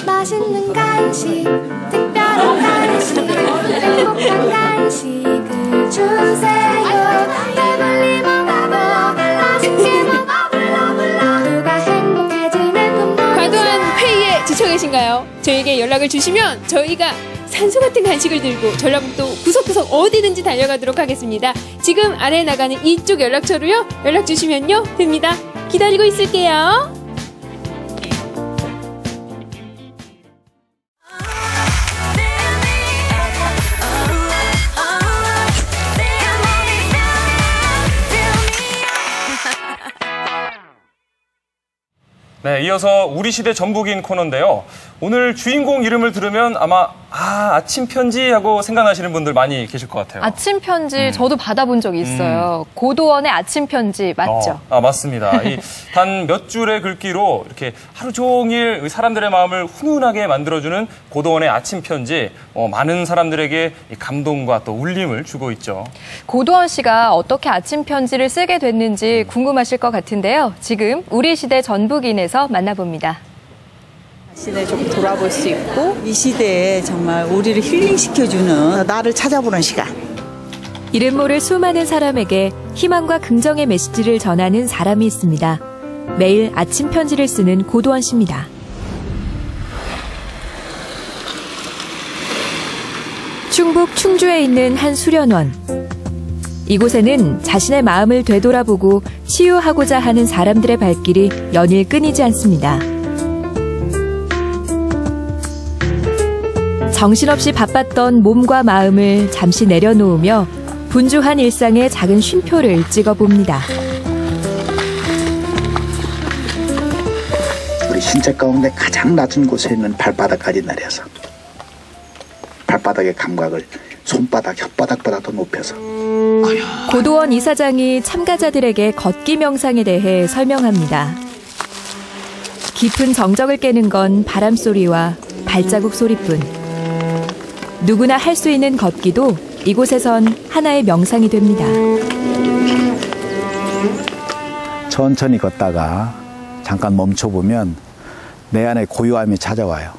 S23: 맛있는 간식, 특별한 간식, 행복한 간식을 주세요. 배불리 먹어도 맛있게 먹어 불러불러 누가 행복해지는
S16: 과도한 회의에 지쳐 계신가요? 저에게 연락을 주시면 저희가 산소 같은 간식을 들고 전라북도 구석구석 어디든지 달려가도록 하겠습니다. 지금 아래에 나가는 이쪽 연락처로요. 연락 주시면요 됩니다. 기다리고 있을게요.
S2: 네, 이어서 우리 시대 전북인 코너인데요. 오늘 주인공 이름을 들으면 아마 아침 편지 하고 생각나시는 분들 많이 계실 것 같아요.
S1: 아침 편지 저도 받아본 적이 있어요. 고도원의 아침 편지 맞죠?
S2: 맞습니다. 단 몇 줄의 글귀로 이렇게 하루 종일 사람들의 마음을 훈훈하게 만들어주는 고도원의 아침 편지, 많은 사람들에게 감동과 또 울림을 주고 있죠.
S1: 고도원 씨가 어떻게 아침 편지를 쓰게 됐는지 궁금하실 것 같은데요. 지금 우리 시대 전북인에서 만나봅니다.
S24: 시대에 좀 돌아볼 수 있고 이 시대에 정말 우리를 힐링시켜주는 나를 찾아보는 시간.
S25: 이름 모를 수많은 사람에게 희망과 긍정의 메시지를 전하는 사람이 있습니다. 매일 아침 편지를 쓰는 고도원 씨입니다. 충북 충주에 있는 한 수련원. 이곳에는 자신의 마음을 되돌아보고 치유하고자 하는 사람들의 발길이 연일 끊이지 않습니다. 정신없이 바빴던 몸과 마음을 잠시 내려놓으며 분주한 일상의 작은 쉼표를 찍어봅니다.
S26: 우리 신체 가운데 가장 낮은 곳에 있는 발바닥까지 내려서 발바닥의 감각을 손바닥, 혓바닥보다 더 높여서.
S25: 고도원 이사장이 참가자들에게 걷기 명상에 대해 설명합니다. 깊은 정적을 깨는 건 바람소리와 발자국 소리뿐. 누구나 할 수 있는 걷기도 이곳에선 하나의 명상이 됩니다.
S26: 천천히 걷다가 잠깐 멈춰보면 내 안에 고요함이 찾아와요.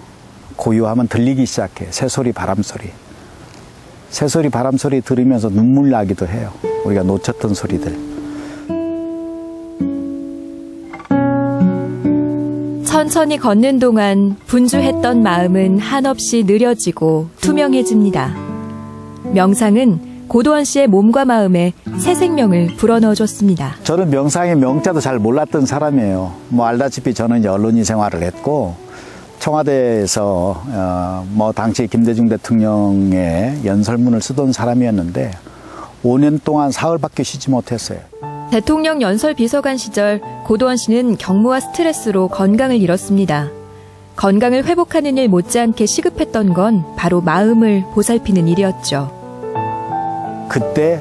S26: 고요함은 들리기 시작해. 새소리, 바람소리. 새소리, 바람소리 들으면서 눈물 나기도 해요. 우리가 놓쳤던 소리들.
S25: 천천히 걷는 동안 분주했던 마음은 한없이 느려지고 투명해집니다. 명상은 고도원 씨의 몸과 마음에 새 생명을 불어넣어줬습니다.
S26: 저는 명상의 명자도 잘 몰랐던 사람이에요. 뭐 알다시피 저는 이제 언론인 생활을 했고 청와대에서 당시 김대중 대통령의 연설문을 쓰던 사람이었는데 5년 동안 사흘밖에 쉬지 못했어요.
S25: 대통령 연설 비서관 시절 고도원 씨는 경무와 스트레스로 건강을 잃었습니다. 건강을 회복하는 일 못지않게 시급했던 건 바로 마음을 보살피는 일이었죠.
S26: 그때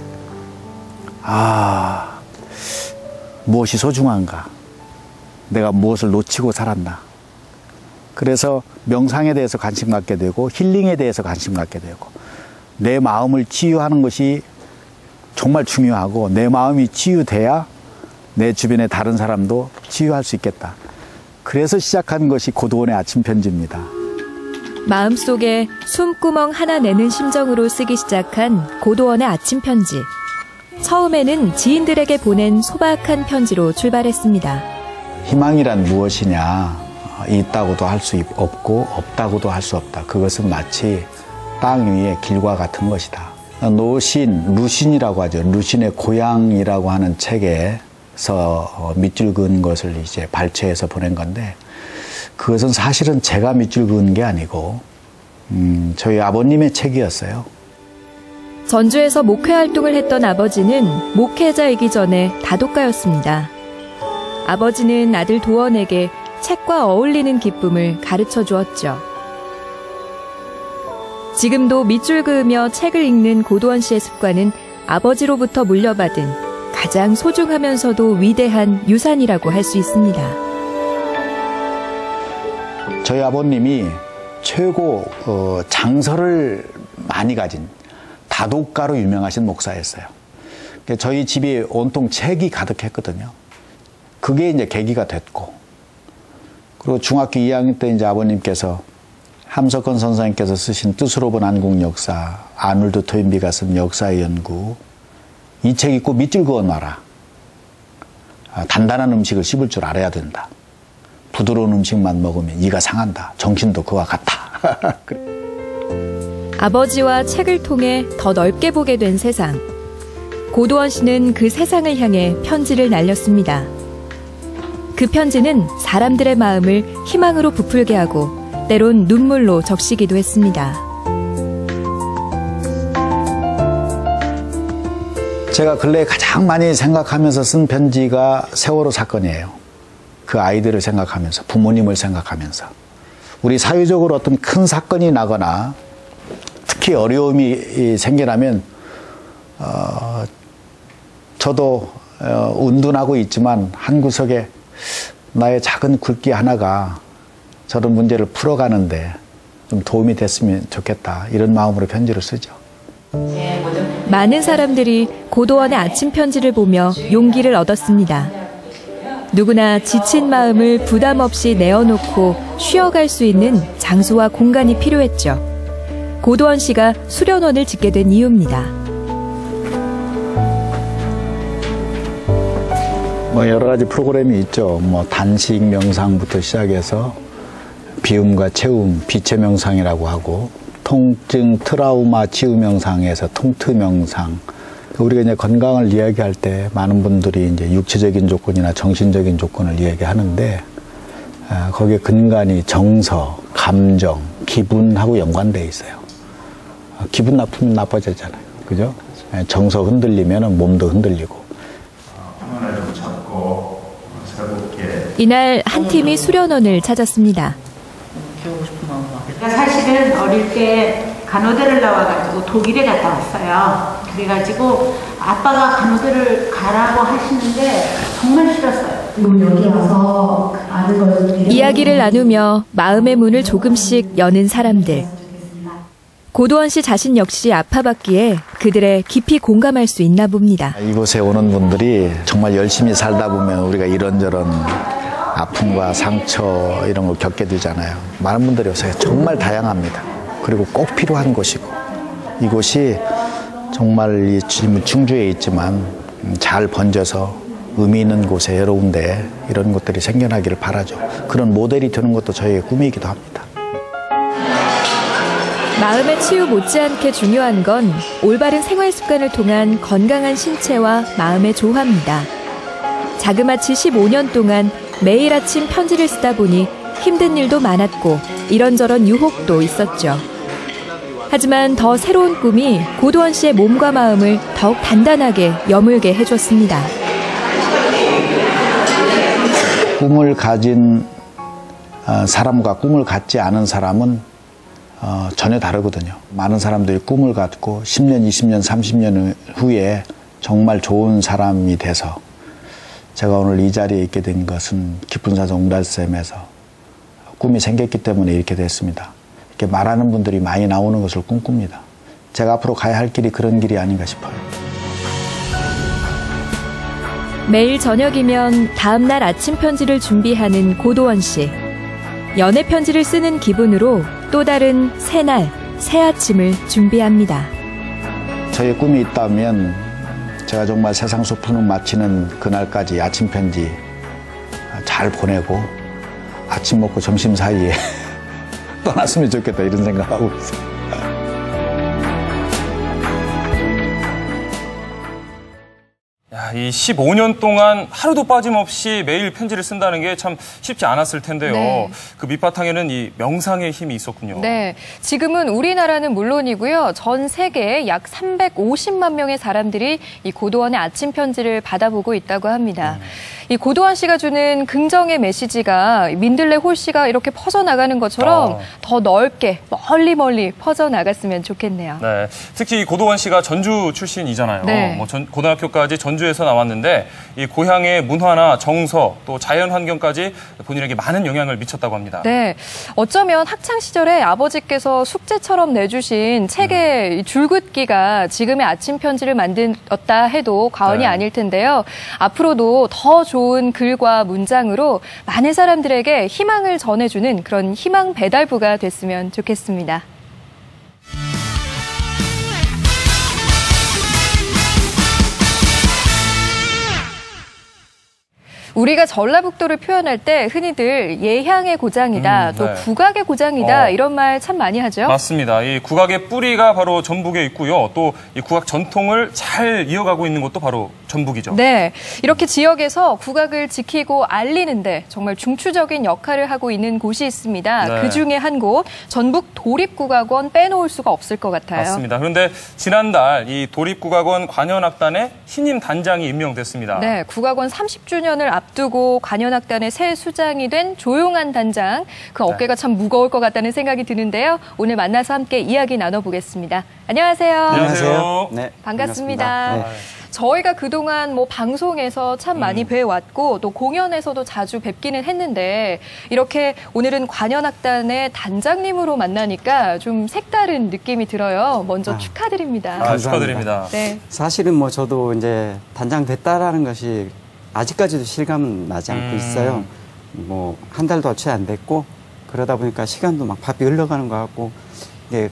S26: 무엇이 소중한가, 내가 무엇을 놓치고 살았나. 그래서 명상에 대해서 관심 갖게 되고 힐링에 대해서 관심 갖게 되고 내 마음을 치유하는 것이 정말 중요하고 내 마음이 치유돼야 내 주변의 다른 사람도 치유할 수 있겠다. 그래서 시작한 것이 고도원의 아침 편지입니다.
S25: 마음속에 숨구멍 하나 내는 심정으로 쓰기 시작한 고도원의 아침 편지. 처음에는 지인들에게 보낸 소박한 편지로 출발했습니다.
S26: 희망이란 무엇이냐. 있다고도 할 수 없고 없다고도 할 수 없다. 그것은 마치 땅 위의 길과 같은 것이다. 루신이라고 하죠. 루신의 고향이라고 하는 책에서 밑줄 그은 것을 이제 발췌해서 보낸 건데 그것은 사실은 제가 밑줄 그은 게 아니고 저희 아버님의 책이었어요.
S25: 전주에서 목회 활동을 했던 아버지는 목회자이기 전에 다독가였습니다. 아버지는 아들 도원에게 책과 어울리는 기쁨을 가르쳐 주었죠. 지금도 밑줄 그으며 책을 읽는 고도원 씨의 습관은 아버지로부터 물려받은 가장 소중하면서도 위대한 유산이라고 할 수 있습니다.
S26: 저희 아버님이 최고 장서를 많이 가진 다독가로 유명하신 목사였어요. 저희 집이 온통 책이 가득했거든요. 그게 이제 계기가 됐고, 그리고 중학교 2학년 때 이제 아버님께서 함석헌 선생님께서 쓰신 뜻으로 본 한국 역사, 아놀드 토인비가 쓴 역사의 연구, 이 책 읽고 밑줄 그어 놔라. 단단한 음식을 씹을 줄 알아야 된다. 부드러운 음식만 먹으면 이가 상한다. 정신도 그와 같다.
S25: 아버지와 책을 통해 더 넓게 보게 된 세상. 고도원 씨는 그 세상을 향해 편지를 날렸습니다. 그 편지는 사람들의 마음을 희망으로 부풀게 하고 때론 눈물로 적시기도 했습니다.
S26: 제가 근래에 가장 많이 생각하면서 쓴 편지가 세월호 사건이에요. 그 아이들을 생각하면서, 부모님을 생각하면서. 우리 사회적으로 어떤 큰 사건이 나거나 특히 어려움이 생겨나면 저도 운둔하고 있지만 한 구석에 나의 작은 굵기 하나가 저런 문제를 풀어가는데 좀 도움이 됐으면 좋겠다. 이런 마음으로 편지를 쓰죠.
S25: 많은 사람들이 고도원의 아침 편지를 보며 용기를 얻었습니다. 누구나 지친 마음을 부담 없이 내어놓고 쉬어갈 수 있는 장소와 공간이 필요했죠. 고도원 씨가 수련원을 짓게 된 이유입니다.
S26: 여러 가지 프로그램이 있죠. 단식 명상부터 시작해서 비움과 채움, 비체 명상이라고 하고, 통증, 트라우마 치유 명상에서 통트 명상. 우리가 이제 건강을 이야기할 때 많은 분들이 이제 육체적인 조건이나 정신적인 조건을 이야기하는데, 거기에 근간이 정서, 감정, 기분하고 연관되어 있어요. 기분 나쁘면 나빠지잖아요. 그죠? 정서 흔들리면 몸도 흔들리고.
S25: 이날 한 팀이 수련원을 찾았습니다.
S3: 사실은 어릴 때 간호대를 나와가지고 독일에 갔다 왔어요. 그래가지고 아빠가 간호대를 가라고 하시는데 정말 싫었어요. 여기 와서 아는 걸
S25: 이야기를 나누며 마음의 문을 조금씩 여는 사람들. 고도원 씨 자신 역시 아파봤기에 그들의 깊이 공감할 수 있나 봅니다.
S26: 이곳에 오는 분들이 정말 열심히 살다 보면 우리가 이런저런 아픔과 상처 이런 걸 겪게 되잖아요. 많은 분들이 오세요. 정말 다양합니다. 그리고 꼭 필요한 곳이고, 이곳이 정말 이 지금 충주에 있지만 잘 번져서 의미 있는 곳에 여러 군데 이런 것들이 생겨나기를 바라죠. 그런 모델이 되는 것도 저희의 꿈이기도 합니다.
S25: 마음의 치유 못지않게 중요한 건 올바른 생활 습관을 통한 건강한 신체와 마음의 조화입니다. 자그마치 15년 동안 매일 아침 편지를 쓰다 보니 힘든 일도 많았고 이런저런 유혹도 있었죠. 하지만 더 새로운 꿈이 고도원 씨의 몸과 마음을 더욱 단단하게 여물게 해줬습니다.
S26: 꿈을 가진 사람과 꿈을 갖지 않은 사람은 전혀 다르거든요. 많은 사람들이 꿈을 갖고 10년, 20년, 30년 후에 정말 좋은 사람이 돼서 제가 오늘 이 자리에 있게 된 것은 깊은 사정 웅달샘에서 꿈이 생겼기 때문에 이렇게 됐습니다. 이렇게 말하는 분들이 많이 나오는 것을 꿈꿉니다. 제가 앞으로 가야 할 길이 그런 길이 아닌가 싶어요.
S25: 매일 저녁이면 다음날 아침 편지를 준비하는 고도원 씨. 연애 편지를 쓰는 기분으로 또 다른 새날, 새 아침을 준비합니다.
S26: 저의 꿈이 있다면 제가 정말 세상 소풍을 마치는 그날까지 아침 편지 잘 보내고 아침 먹고 점심 사이에 떠났으면 좋겠다 이런 생각하고 있어요.
S2: 이 15년 동안 하루도 빠짐없이 매일 편지를 쓴다는 게 참 쉽지 않았을 텐데요.
S1: 네.
S2: 그 밑바탕에는 이 명상의 힘이 있었군요.
S1: 네, 지금은 우리나라는 물론이고요. 전 세계에 약 350만 명의 사람들이 이 고도원의 아침 편지를 받아보고 있다고 합니다. 이 고도원 씨가 주는 긍정의 메시지가 민들레 홀씨가 이렇게 퍼져나가는 것처럼 더 넓게 멀리 퍼져나갔으면 좋겠네요.
S2: 네, 특히 고도원 씨가 전주 출신이잖아요.
S1: 네.
S2: 고등학교까지 전주에서 나왔는데 이 고향의 문화나 정서 또 자연 환경까지 본인에게 많은 영향을 미쳤다고 합니다.
S1: 네, 어쩌면 학창 시절에 아버지께서 숙제처럼 내주신 책의 줄긋기가 지금의 아침 편지를 만들었다 해도 과언이 아닐 텐데요. 앞으로도 더 좋은 글과 문장으로 많은 사람들에게 희망을 전해주는 그런 희망 배달부가 됐으면 좋겠습니다. 우리가 전라북도를 표현할 때 흔히들 예향의 고장이다, 또
S2: 네.
S1: 국악의 고장이다 이런 말 참 많이 하죠.
S2: 맞습니다. 이 국악의 뿌리가 바로 전북에 있고요. 또 이 국악 전통을 잘 이어가고 있는 곳도 바로 전북이죠.
S1: 네, 이렇게 지역에서 국악을 지키고 알리는데 정말 중추적인 역할을 하고 있는 곳이 있습니다.
S2: 네.
S1: 그중에 한 곳, 전북 도립국악원 빼놓을 수가 없을 것 같아요.
S2: 맞습니다. 그런데 지난달 이 도립국악원 관현악단의 신임 단장이 임명됐습니다.
S1: 네, 국악원 30주년을 앞두고 관현악단의 새 수장이 된 조용한 단장, 그 어깨가 참 무거울 것 같다는 생각이 드는데요. 오늘 만나서 함께 이야기 나눠보겠습니다. 안녕하세요.
S2: 안녕하세요.
S4: 네,
S1: 반갑습니다.
S4: 네.
S1: 저희가 그동안 방송에서 참 많이 뵈왔고 또 공연에서도 자주 뵙기는 했는데 이렇게 오늘은 관현악단의 단장님으로 만나니까 좀 색다른 느낌이 들어요. 먼저 축하드립니다.
S2: 축하드립니다.
S1: 네.
S4: 사실은 저도 이제 단장 됐다라는 것이 아직까지도 실감은 나지 않고 있어요. 한 달도 채 안 됐고 그러다 보니까 시간도 막 바삐 흘러가는 것 같고 이게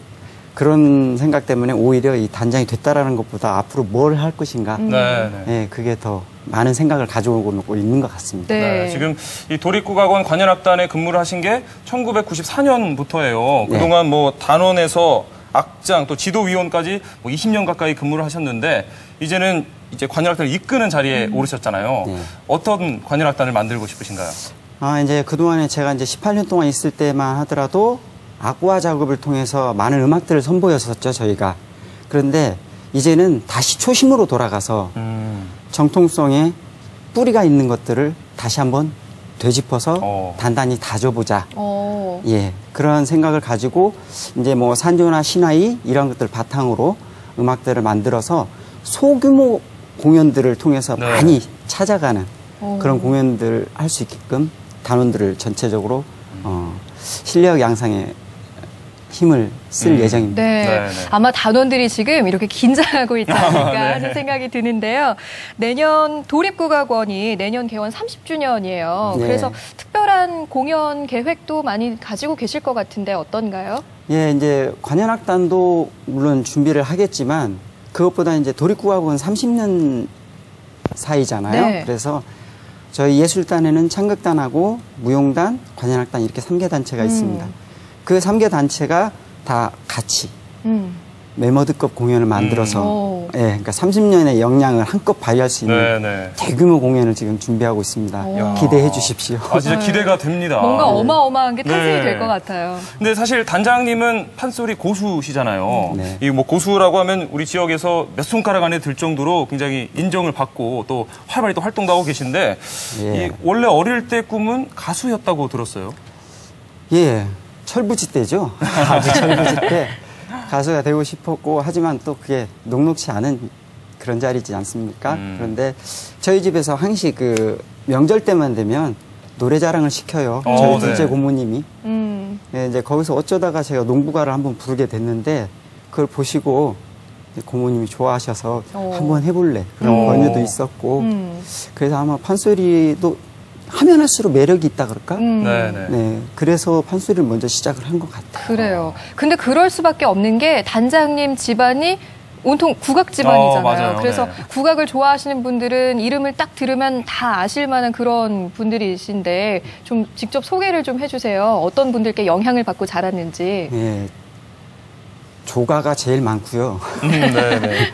S4: 그런 생각 때문에 오히려 이 단장이 됐다라는 것보다 앞으로 뭘 할 것인가, 네, 그게 더 많은 생각을 가져오고 있는 것 같습니다.
S2: 네, 지금 이 도립국악원 관현악단에 근무를 하신 게 1994년부터예요. 그동안 단원에서 악장 또 지도위원까지 20년 가까이 근무를 하셨는데 이제는 관현악단을 이끄는 자리에 오르셨잖아요. 어떤 관현악단을 만들고 싶으신가요?
S4: 이제 그동안에 제가 이제 18년 동안 있을 때만 하더라도 악과 작업을 통해서 많은 음악들을 선보였었죠, 저희가. 그런데 이제는 다시 초심으로 돌아가서 정통성에 뿌리가 있는 것들을 다시 한번 되짚어서 단단히 다져보자. 예, 그런 생각을 가지고 이제 산조나 신화이 이런 것들 바탕으로 음악들을 만들어서 소규모 공연들을 통해서 많이 찾아가는 그런 공연들을 할 수 있게끔 단원들을 전체적으로 실력 양상에 힘을 쓸 예정입니다.
S1: 네. 아마 단원들이 지금 이렇게 긴장하고 있지 않을까 하는 생각이 드는데요. 내년 도립국악원이 내년 개원 30주년이에요. 그래서 특별한 공연 계획도 많이 가지고 계실 것 같은데 어떤가요?
S4: 예, 이제 관현악단도 물론 준비를 하겠지만 그것보다 이제 도립국악원 30년 사이잖아요.
S1: 네.
S4: 그래서 저희 예술단에는 창극단하고 무용단, 관현악단 이렇게 3개 단체가 있습니다. 그 3개 단체가 다 같이 메머드급 공연을 만들어서 예, 그러니까 30년의 역량을 한껏 발휘할 수 있는
S2: 네네.
S4: 대규모 공연을 지금 준비하고 있습니다. 기대해 주십시오.
S2: 아, 진짜 기대가 됩니다.
S1: 뭔가 어마어마한 게 탄생이
S2: 네.
S1: 될 것 같아요.
S2: 근데 사실 단장님은 판소리 고수시잖아요.
S4: 네.
S2: 이 뭐 고수라고 하면 우리 지역에서 몇 손가락 안에 들 정도로 굉장히 인정을 받고 또 활발히 또 활동도 하고 계신데
S4: 예.
S2: 이 원래 어릴 때 꿈은 가수였다고 들었어요.
S4: 예, 철부지 때죠. 아주 철부지 때 가수가 되고 싶었고 하지만 또 그게 녹록치 않은 그런 자리지 않습니까? 그런데 저희 집에서 항시 그 명절 때만 되면 노래 자랑을 시켜요. 저희 둘째
S2: 네.
S4: 고모님이. 예, 이제 거기서 어쩌다가 제가 농부가를 한번 부르게 됐는데 그걸 보시고 고모님이 좋아하셔서 한번 해볼래 그런 권유도 있었고 그래서 아마 판소리도 하면 할수록 매력이 있다 그럴까? 네, 그래서 판소리를 먼저 시작을 한 것 같아요.
S1: 그래요. 근데 그럴 수밖에 없는 게 단장님 집안이 온통 국악 집안이잖아요.
S2: 맞아요.
S1: 그래서
S2: 네.
S1: 국악을 좋아하시는 분들은 이름을 딱 들으면 다 아실 만한 그런 분들이신데 좀 직접 소개를 좀 해주세요. 어떤 분들께 영향을 받고 자랐는지.
S4: 네, 조가가 제일 많고요.
S2: 네네.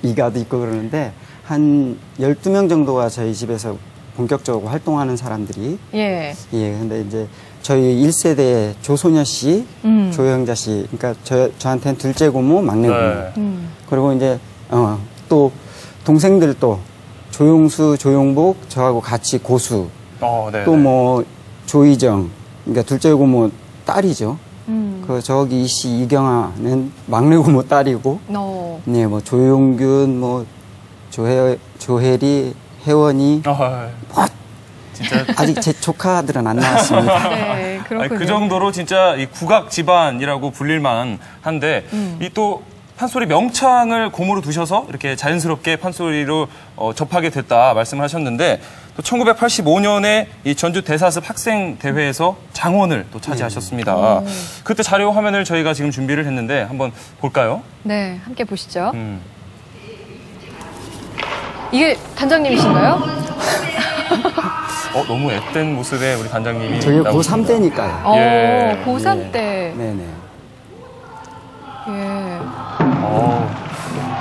S4: 이가도 있고 그러는데 한 12명 정도가 저희 집에서 본격적으로 활동하는 사람들이
S1: 예.
S4: 예, 근데 이제 저희 1세대 조소녀 씨, 조영자 씨, 그러니까 저한테는 둘째 고모, 막내 고모.
S2: 네.
S4: 그리고 이제 또 동생들도 조용수, 조용복, 저하고 같이 고수.
S2: 네네.
S4: 또 뭐 조희정, 그러니까 둘째 고모 딸이죠. 그 저기 이씨 이경아는 막내 고모 딸이고. 네, 뭐 조용균, 뭐 조혜리, 혜원이.
S2: 진짜
S4: 아직 제 조카들은 안 나왔습니다.
S1: 네, 그렇군요.
S2: 아니, 그 정도로 진짜 이 국악 집안이라고 불릴만 한데 이 또 판소리 명창을 고무로 두셔서 이렇게 자연스럽게 판소리로 접하게 됐다 말씀을 하셨는데 또 1985년에 이 전주 대사습 학생 대회에서 장원을 또 차지하셨습니다. 그때 자료 화면을 저희가 지금 준비를 했는데 한번 볼까요?
S1: 네, 함께 보시죠. 이게 단장님이신가요?
S2: 너무 앳된 모습의 우리 단장님이
S4: 저희
S2: 나오십니다.
S4: 고3 때니까요.
S2: 예.
S1: 고3 때.
S4: 네네.
S1: 예.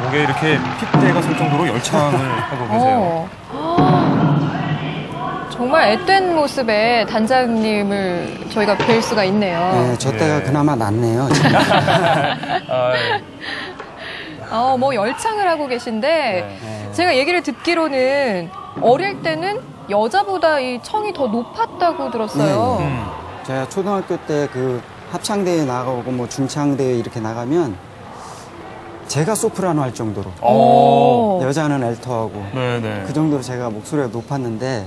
S2: 목에 이렇게 핏대가 설 정도로 열창을 하고 계세요.
S1: 정말 앳된 모습의 단장님을 저희가 뵐 수가 있네요.
S4: 네, 저 때가 그나마 낫네요.
S1: 뭐 열창을 하고 계신데 제가 얘기를 듣기로는 어릴 때는 여자보다 이 청이 더 높았다고 들었어요.
S4: 제가 초등학교 때 그 합창대회 나가고 뭐 중창대회 이렇게 나가면 제가 소프라노 할 정도로 여자는 알토하고 그 정도로 제가 목소리가 높았는데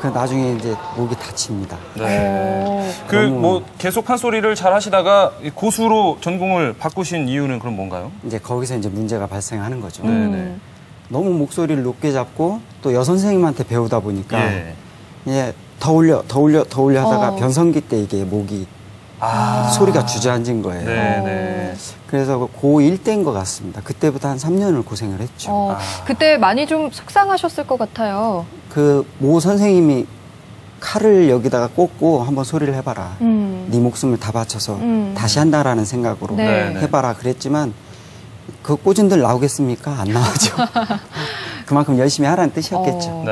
S4: 그 나중에 이제 목이 다칩니다.
S2: 네. 그 뭐 계속 판소리를 잘 하시다가 고수로 전공을 바꾸신 이유는 그럼 뭔가요?
S4: 이제 거기서 이제 문제가 발생하는 거죠. 너무 목소리를 높게 잡고 또 여선생님한테 배우다 보니까 예, 더 올려 하다가 변성기 때 이게 목이 소리가 주저앉은 거예요. 그래서 고1 때인 것 같습니다. 그때부터 한 3년을 고생을 했죠.
S1: 그때 많이 좀 속상하셨을 것 같아요.
S4: 그 모 선생님이 칼을 여기다가 꽂고 한번 소리를 해봐라. 네 목숨을 다 바쳐서 다시 한다라는 생각으로 해봐라 그랬지만 그 꽂은들 나오겠습니까? 안 나오죠. 그만큼 열심히 하라는 뜻이었겠죠.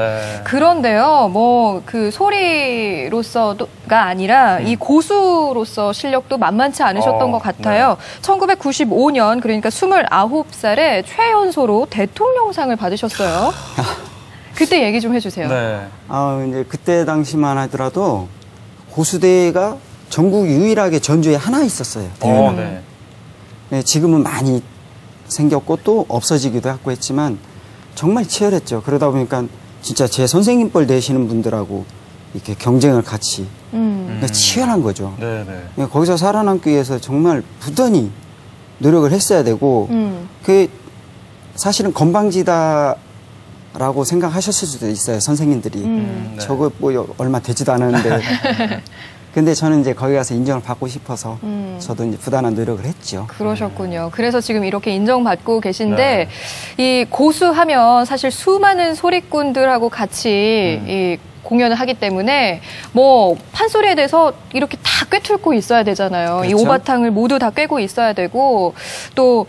S1: 그런데요, 뭐 그 소리로서가 아니라 이 고수로서 실력도 만만치 않으셨던 것 같아요. 1995년 그러니까 29살에 최연소로 대통령상을 받으셨어요. 그때 얘기 좀 해주세요.
S4: 이제 그때 당시만 하더라도 고수대회가 전국 유일하게 전주에 하나 있었어요. 네, 지금은 많이 생겼고 또 없어지기도 했고 했지만 정말 치열했죠. 그러다 보니까 진짜 제 선생님 뻘 되시는 분들하고 이렇게 경쟁을 같이 치열한 거죠. 거기서 살아남기 위해서 정말 부단히 노력을 했어야 되고 그 사실은 건방지다라고 생각하셨을 수도 있어요. 선생님들이 저거 뭐 얼마 되지도 않았는데 근데 저는 이제 거기 가서 인정을 받고 싶어서 저도 이제 부단한 노력을 했죠.
S1: 그러셨군요. 그래서 지금 이렇게 인정받고 계신데 이 고수하면 사실 수많은 소리꾼들하고 같이 이 공연을 하기 때문에 뭐 판소리에 대해서 이렇게 다 꿰뚫고 있어야 되잖아요.
S4: 그렇죠?
S1: 이 오바탕을 모두 다 꿰고 있어야 되고 또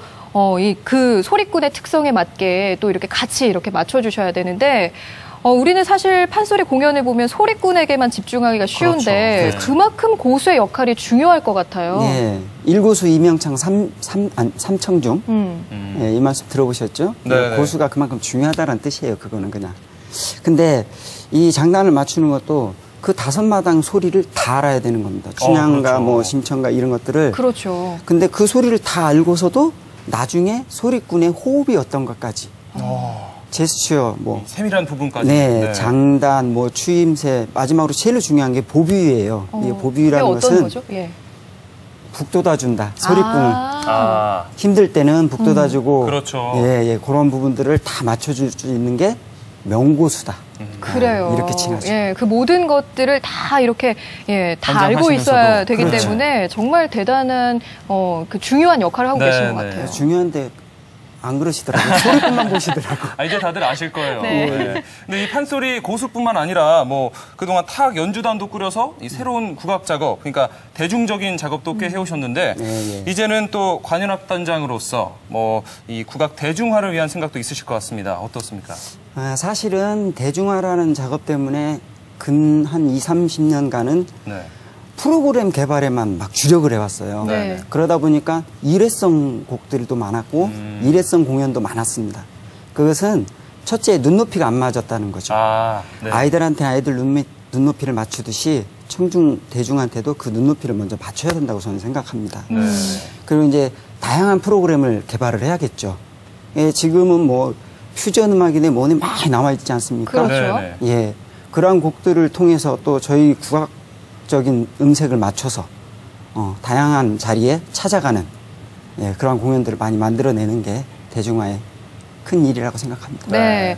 S1: 그 소리꾼의 특성에 맞게 또 이렇게 같이 이렇게 맞춰주셔야 되는데 우리는 사실 판소리 공연을 보면 소리꾼에게만 집중하기가 쉬운데
S4: 그렇죠.
S1: 그만큼 고수의 역할이 중요할 것 같아요.
S4: 예, 1고수 이명창 삼청중 예, 이 말씀 들어보셨죠?
S2: 네.
S4: 고수가 그만큼 중요하다는 뜻이에요. 그거는 그냥. 근데 이 장단을 맞추는 것도 그 5마당 소리를 다 알아야 되는 겁니다. 춘향가,
S2: 그렇죠.
S4: 뭐 심청가 이런 것들을.
S1: 그렇죠.
S4: 근데 그 소리를 다 알고서도 나중에 소리꾼의 호흡이 어떤 것까지. 제스처, 뭐.
S2: 세밀한 부분까지.
S4: 네, 장단, 뭐 추임새, 마지막으로 제일 중요한 게 보비유예요. 이 보비유라는
S1: 어떤
S4: 것은
S1: 거죠? 예.
S4: 북돋아준다. 소리꾼을. 힘들 때는 북돋아주고.
S2: 그렇죠.
S4: 예, 그런 부분들을 다 맞춰줄 수 있는 게 명고수다.
S1: 그래요.
S4: 이렇게 칭하죠.
S1: 예, 그 모든 것들을 다 이렇게 다 알고
S2: 관장하시면서도.
S1: 있어야 되기
S4: 그렇죠.
S1: 때문에 정말 대단한 그 중요한 역할을 하고 계시는 것 같아요.
S4: 중요한데 안 그러시더라고요. 소리꾼만 보시더라고요.
S2: 이제 다들 아실 거예요.
S1: 네.
S2: 네. 근데 이 판소리 고수뿐만 아니라 뭐 그동안 타악 연주단도 꾸려서 이 새로운 국악 작업, 그러니까 대중적인 작업도 꽤 해오셨는데 이제는 또 관현악단장으로서 뭐 이 국악 대중화를 위한 생각도 있으실 것 같습니다. 어떻습니까?
S4: 사실은 대중화라는 작업 때문에 근 한 20, 30년간은 프로그램 개발에만 막 주력을 해왔어요.
S1: 네.
S4: 그러다 보니까 일회성 곡들도 많았고 일회성 공연도 많았습니다. 그것은 첫째 눈높이가 안 맞았다는 거죠. 아이들한테 아이들 눈높이를 맞추듯이 청중 대중한테도 그 눈높이를 먼저 맞춰야 된다고 저는 생각합니다. 그리고 이제 다양한 프로그램을 개발을 해야겠죠. 예, 지금은 뭐 퓨전 음악이네 뭐네 많이 나와 있지 않습니까?
S1: 그렇죠.
S4: 예, 그러한 곡들을 통해서 또 저희 국악적인 음색을 맞춰서 다양한 자리에 찾아가는 그러한 공연들을 많이 만들어내는 게 대중화의 큰 일이라고 생각합니다.
S1: 네.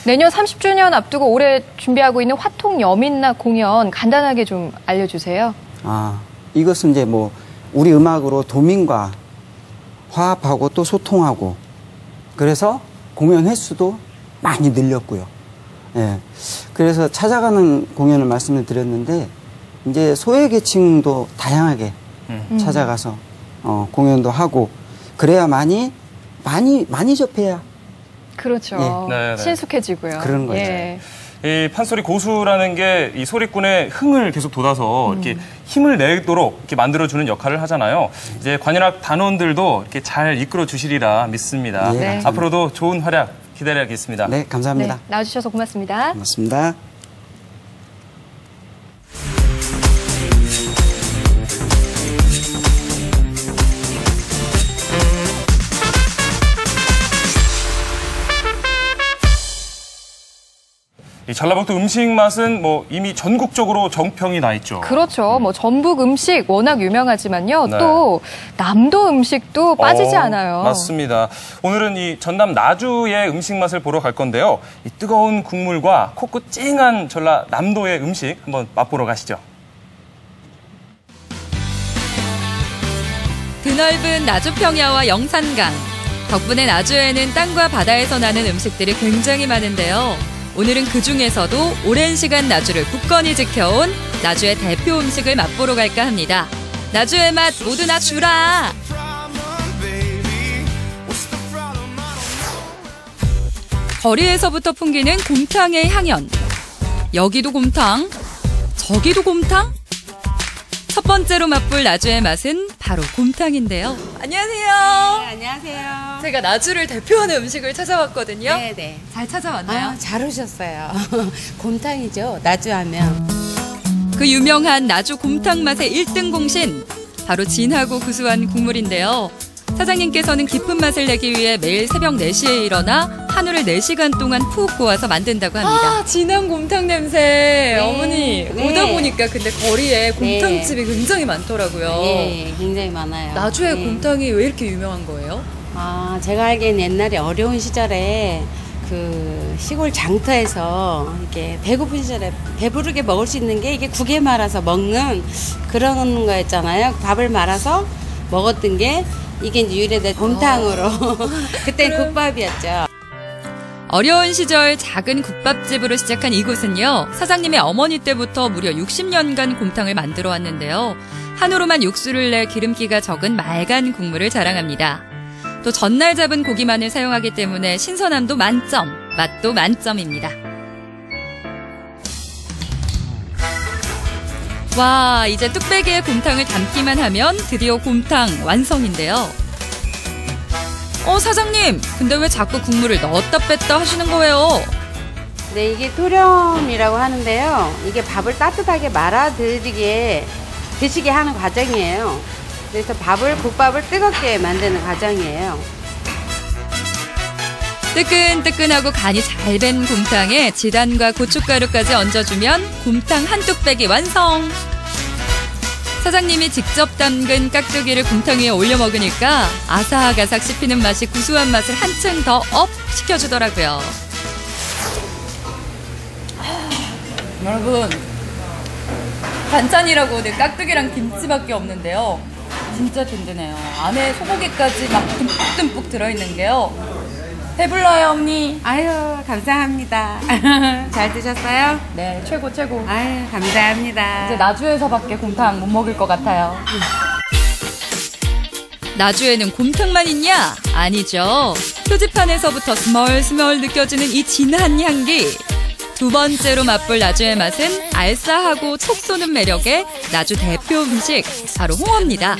S1: 내년 30주년 앞두고 올해 준비하고 있는 화통 여민락 공연 간단하게 좀 알려주세요.
S4: 이것은 이제 뭐 우리 음악으로 도민과 화합하고 또 소통하고 그래서 공연 횟수도 많이 늘렸고요. 예. 그래서 찾아가는 공연을 말씀을 드렸는데 이제 소외계층도 다양하게 찾아가서 공연도 하고 그래야 많이 접해야
S1: 그렇죠.
S2: 네.
S1: 친숙해지고요.
S4: 그런 거죠.
S1: 예.
S2: 이 판소리 고수라는 게 이 소리꾼의 흥을 계속 돋아서 이렇게 힘을 내도록 이렇게 만들어주는 역할을 하잖아요. 이제 관현악 단원들도 이렇게 잘 이끌어 주시리라 믿습니다.
S4: 네.
S2: 앞으로도 좋은 활약 기다려야겠습니다.
S4: 네, 감사합니다.
S1: 네, 나와주셔서 고맙습니다.
S4: 고맙습니다.
S2: 이 전라북도 음식 맛은 뭐 이미 전국적으로 정평이 나 있죠.
S1: 그렇죠. 뭐 전북 음식 워낙 유명하지만요.
S2: 네.
S1: 또 남도 음식도 빠지지 않아요.
S2: 맞습니다. 오늘은 이 전남 나주의 음식 맛을 보러 갈 건데요. 이 뜨거운 국물과 코끝 찡한 전라남도의 음식 한번 맛보러 가시죠.
S5: 드넓은 나주 평야와 영산강. 덕분에 나주에는 땅과 바다에서 나는 음식들이 굉장히 많은데요. 오늘은 그중에서도 오랜 시간 나주를 굳건히 지켜온 나주의 대표 음식을 맛보러 갈까 합니다. 나주의 맛 모두 나 주라! 거리에서부터 풍기는 곰탕의 향연. 여기도 곰탕, 저기도 곰탕? 첫 번째로 맛볼 나주의 맛은 바로 곰탕인데요. 안녕하세요.
S6: 네, 안녕하세요.
S5: 제가 나주를 대표하는 음식을 찾아왔거든요.
S6: 네네.
S5: 잘 찾아왔나요?
S6: 잘 오셨어요. 곰탕이죠. 나주하면.
S5: 그 유명한 나주 곰탕 맛의 1등 공신. 바로 진하고 구수한 국물인데요. 사장님께서는 깊은 맛을 내기 위해 매일 새벽 4시에 일어나 한우를 4시간 동안 푹 구워서 만든다고 합니다. 진한 곰탕 냄새.
S6: 네,
S5: 어머니
S6: 네.
S5: 오다 보니까 근데 거리에 곰탕집이 굉장히 많더라고요.
S6: 네, 굉장히 많아요.
S5: 나주의
S6: 네.
S5: 곰탕이 왜 이렇게 유명한 거예요?
S6: 제가 알기엔 옛날에 어려운 시절에 그 시골 장터에서 이렇게 배고픈 시절에 배부르게 먹을 수 있는 게 이게 국에 말아서 먹는 그런 거였잖아요. 밥을 말아서 먹었던 게 이게 이제 유래된 곰탕으로 그땐 국밥이었죠.
S5: 어려운 시절 작은 국밥집으로 시작한 이곳은요, 사장님의 어머니 때부터 무려 60년간 곰탕을 만들어 왔는데요. 한우로만 육수를 내 기름기가 적은 맑은 국물을 자랑합니다. 또 전날 잡은 고기만을 사용하기 때문에 신선함도 만점, 맛도 만점입니다. 와, 이제 뚝배기에 곰탕을 담기만 하면 드디어 곰탕 완성인데요. 사장님, 근데 왜 자꾸 국물을 넣었다 뺐다 하시는 거예요?
S6: 네, 이게 토렴이라고 하는데요. 이게 밥을 따뜻하게 말아들이게 드시게 하는 과정이에요. 그래서 국밥을 뜨겁게 만드는 과정이에요.
S5: 뜨끈뜨끈하고 간이 잘 밴 곰탕에 지단과 고춧가루까지 얹어주면 곰탕 한 뚝배기 완성! 사장님이 직접 담근 깍두기를 곰탕 위에 올려 먹으니까 아삭아삭 씹히는 맛이 구수한 맛을 한층 더 업 시켜주더라고요. 여러분, 반찬이라고 깍두기랑 김치밖에 없는데요. 진짜 든든해요. 안에 소고기까지 막 듬뿍듬뿍 들어있는 게요. 배불러요, 언니.
S6: 아유, 감사합니다. 잘 드셨어요?
S5: 네, 최고.
S6: 아유, 감사합니다.
S5: 이제 나주에서밖에 곰탕 못 먹을 것 같아요. 나주에는 곰탕만 있냐? 아니죠. 표지판에서부터 스멀스멀 느껴지는 이 진한 향기. 두 번째로 맛볼 나주의 맛은 알싸하고 톡 쏘는 매력의 나주 대표 음식, 바로 홍어입니다.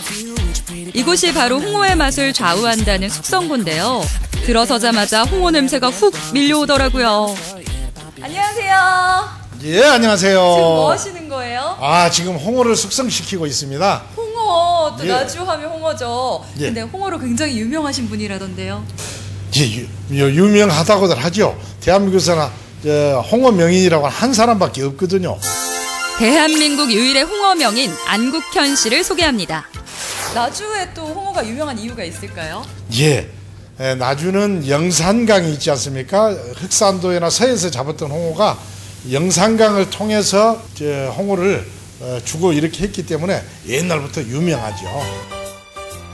S5: 이곳이 바로 홍어의 맛을 좌우한다는 숙성고인데요. 들어서자마자 홍어 냄새가 훅 밀려오더라고요. 안녕하세요.
S7: 예, 안녕하세요.
S5: 지금 뭐 하시는 거예요?
S7: 지금 홍어를 숙성시키고 있습니다.
S5: 홍어, 또
S7: 예.
S5: 나주 하면 홍어죠.
S7: 예.
S5: 근데 홍어로 굉장히 유명하신 분이라던데요.
S7: 예, 유명하다고들 하죠. 대한민국에서는 홍어 명인이라고 한 사람밖에 없거든요.
S5: 대한민국 유일의 홍어 명인 안국현 씨를 소개합니다. 나주에 또 홍어가 유명한 이유가 있을까요?
S7: 예. 나주는 영산강이 있지 않습니까? 흑산도에나 서해에서 잡았던 홍어가 영산강을 통해서 홍어를 주고 이렇게 했기 때문에 옛날부터 유명하죠.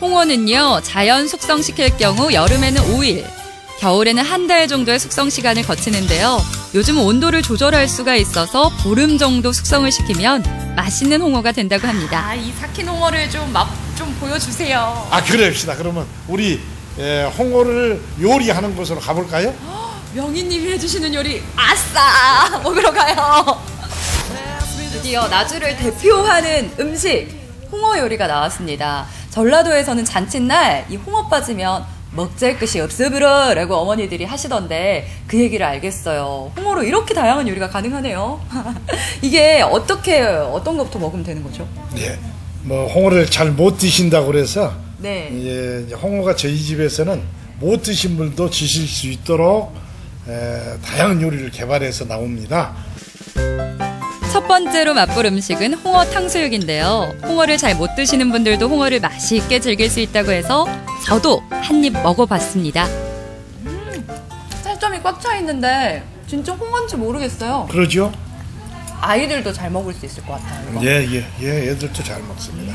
S5: 홍어는요, 자연 숙성시킬 경우 여름에는 5일, 겨울에는 한 달 정도의 숙성 시간을 거치는데요. 요즘은 온도를 조절할 수가 있어서 보름 정도 숙성을 시키면 맛있는 홍어가 된다고 합니다. 이 삭힌 홍어를 맛 좀 보여주세요.
S7: 그럽시다. 그러면 우리 홍어를 요리하는 곳으로 가볼까요?
S5: 명희님이 해주시는 요리, 아싸! 먹으러 가요. 드디어 나주를 대표하는 음식, 홍어 요리가 나왔습니다. 전라도에서는 잔칫날 이 홍어 빠지면 먹잘 것이 없으브러 라고 어머니들이 하시던데 그 얘기를 알겠어요. 홍어로 이렇게 다양한 요리가 가능하네요. 이게 어떤 것부터 먹으면 되는 거죠?
S7: 네, 홍어를 잘 못 드신다고 그래서
S5: 네.
S7: 홍어가 저희 집에서는 못 드신 분도 드실 수 있도록 다양한 요리를 개발해서 나옵니다.
S5: 첫 번째로 맛볼 음식은 홍어 탕수육인데요. 홍어를 잘 못 드시는 분들도 홍어를 맛있게 즐길 수 있다고 해서 저도 한 입 먹어봤습니다. 살점이 꽉 차 있는데 진짜 홍어인지 모르겠어요.
S7: 그러죠?
S5: 아이들도 잘 먹을 수 있을 것 같아요. 이거.
S7: 예, 애들도 잘 먹습니다.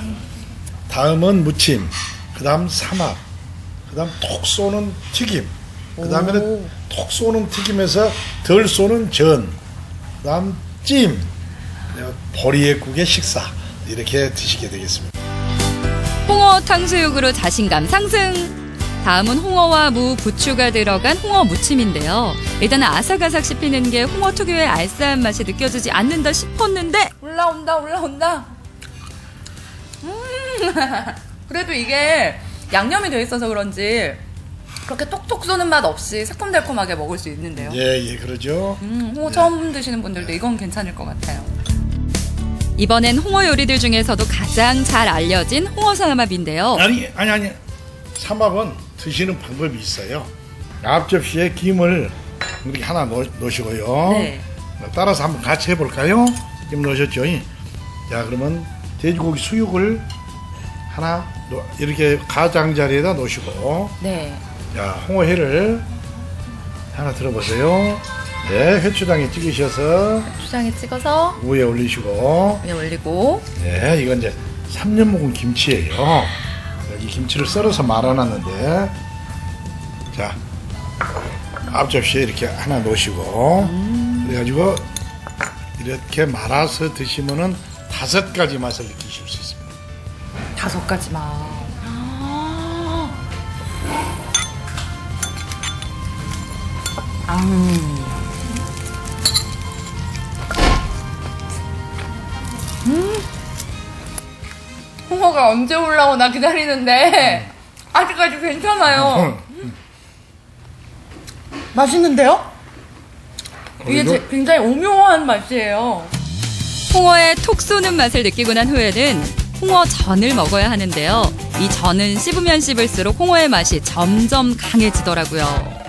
S7: 다음은 무침, 그 다음 삼합, 그 다음 톡 쏘는 튀김, 그 다음에는 톡 쏘는 튀김에서 덜 쏘는 전, 그 다음 찜, 보리의 국의 식사, 이렇게 드시게 되겠습니다.
S5: 홍어 탕수육으로 자신감 상승! 다음은 홍어와 무, 부추가 들어간 홍어 무침인데요. 일단은 아삭아삭 씹히는 게 홍어 특유의 알싸한 맛이 느껴지지 않는다 싶었는데 올라온다. 그래도 이게 양념이 돼 있어서 그런지 그렇게 톡톡 쏘는 맛 없이 새콤달콤하게 먹을 수 있는데요.
S7: 예, 그러죠.
S5: 홍어 처음 드시는 분들도 이건 괜찮을 것 같아요. 이번엔 홍어 요리들 중에서도 가장 잘 알려진 홍어 삼합인데요.
S7: 아니. 삼합은 드시는 방법이 있어요. 앞접시에 김을 이렇게 하나 넣으시고요.
S5: 네.
S7: 따라서 한번 같이 해볼까요? 김 넣으셨죠? 자, 그러면 돼지고기 수육을 하나 이렇게 가장자리에다 놓으시고,
S5: 네.
S7: 자, 홍어회를 하나 들어보세요. 네, 회초장에 찍으셔서
S20: 초장에 찍어서
S7: 위에 올리시고
S20: 위에 올리고
S7: 네, 이건 이제 3년 묵은 김치예요. 이 김치를 썰어서 말아놨는데 자, 앞접시에 이렇게 하나 놓으시고 그래가지고 이렇게 말아서 드시면은 5가지 맛을 느끼실 수 있습니다.
S20: 5가지 맛. 홍어가 언제 올라오나 기다리는데 아직까지 괜찮아요. 맛있는데요? 이게 굉장히 오묘한 맛이에요.
S5: 홍어의 톡 쏘는 맛을 느끼고 난 후에는 홍어전을 먹어야 하는데요. 이 전은 씹으면 씹을수록 홍어의 맛이 점점 강해지더라고요.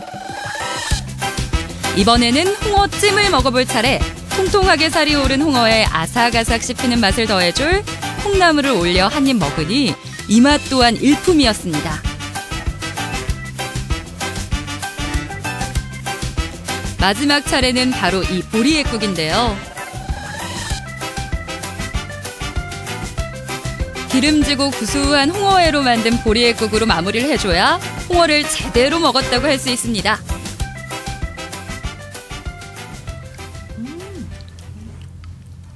S5: 이번에는 홍어찜을 먹어볼 차례. 통통하게 살이 오른 홍어에 아삭아삭 씹히는 맛을 더해줄 콩나물을 올려 한 입 먹으니 이 맛 또한 일품이었습니다. 마지막 차례는 바로 이 보리액국인데요. 기름지고 구수한 홍어회로 만든 보리액국으로 마무리를 해줘야 홍어를 제대로 먹었다고 할 수 있습니다.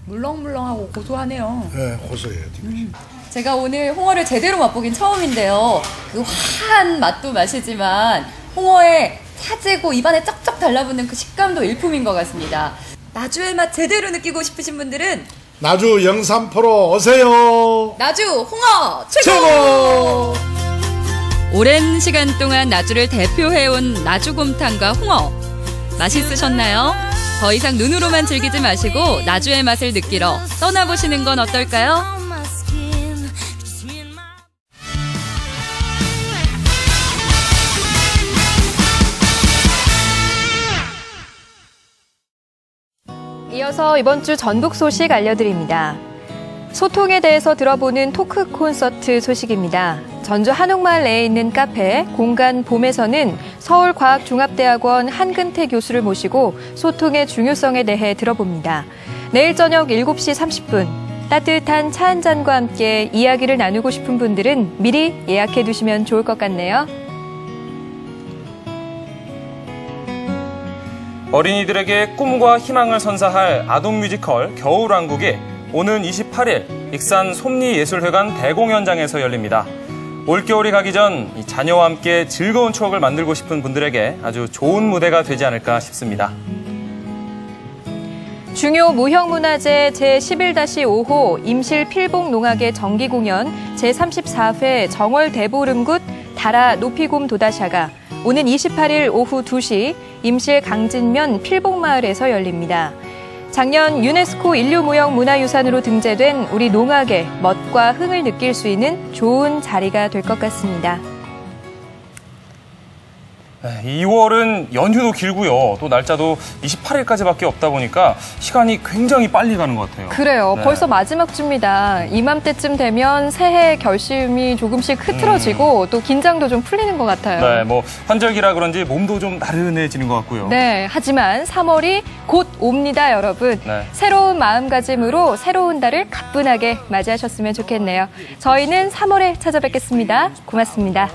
S20: 물렁물렁하고 고소하네요.
S7: 네, 고소해요.
S5: 제가 오늘 홍어를 제대로 맛보긴 처음인데요. 그 화한 맛도 맛이지만 홍어에 타지고 입안에 쩍쩍 달라붙는 그 식감도 일품인 것 같습니다. 나주의 맛 제대로 느끼고 싶으신 분들은
S7: 나주 영산포로 오세요.
S5: 나주 홍어 최고! 오랜 시간 동안 나주를 대표해온 나주곰탕과 홍어 맛있으셨나요? 더 이상 눈으로만 즐기지 마시고 나주의 맛을 느끼러 떠나보시는 건 어떨까요?
S1: 이어서 이번 주 전북 소식 알려드립니다. 소통에 대해서 들어보는 토크 콘서트 소식입니다. 전주 한옥마을 내에 있는 카페 공간 봄에서는 서울과학종합대학원 한근태 교수를 모시고 소통의 중요성에 대해 들어봅니다. 내일 저녁 7시 30분 따뜻한 차 한 잔과 함께 이야기를 나누고 싶은 분들은 미리 예약해 두시면 좋을 것 같네요.
S2: 어린이들에게 꿈과 희망을 선사할 아동 뮤지컬 겨울왕국이 오는 28일 익산 솜리예술회관 대공연장에서 열립니다. 올겨울이 가기 전 자녀와 함께 즐거운 추억을 만들고 싶은 분들에게 아주 좋은 무대가 되지 않을까 싶습니다.
S1: 중요 무형문화재 제11-5호 임실필봉농악의 정기공연 제34회 정월대보름굿 다라 높이곰 도다샤가 오는 28일 오후 2시 임실 강진면 필봉마을에서 열립니다. 작년 유네스코 인류무형문화유산으로 등재된 우리 농악의 멋과 흥을 느낄 수 있는 좋은 자리가 될 것 같습니다.
S2: 2월은 연휴도 길고요. 또 날짜도 28일까지밖에 없다 보니까 시간이 굉장히 빨리 가는 것 같아요.
S1: 그래요.
S2: 네.
S1: 벌써 마지막 주입니다. 이맘때쯤 되면 새해 결심이 조금씩 흐트러지고 또 긴장도 좀 풀리는 것 같아요.
S2: 네, 뭐 환절기라 그런지 몸도 좀 나른해지는 것 같고요.
S1: 네, 하지만 3월이 곧 옵니다, 여러분.
S2: 네.
S1: 새로운 마음가짐으로 새로운 달을 가뿐하게 맞이하셨으면 좋겠네요. 저희는 3월에 찾아뵙겠습니다. 고맙습니다.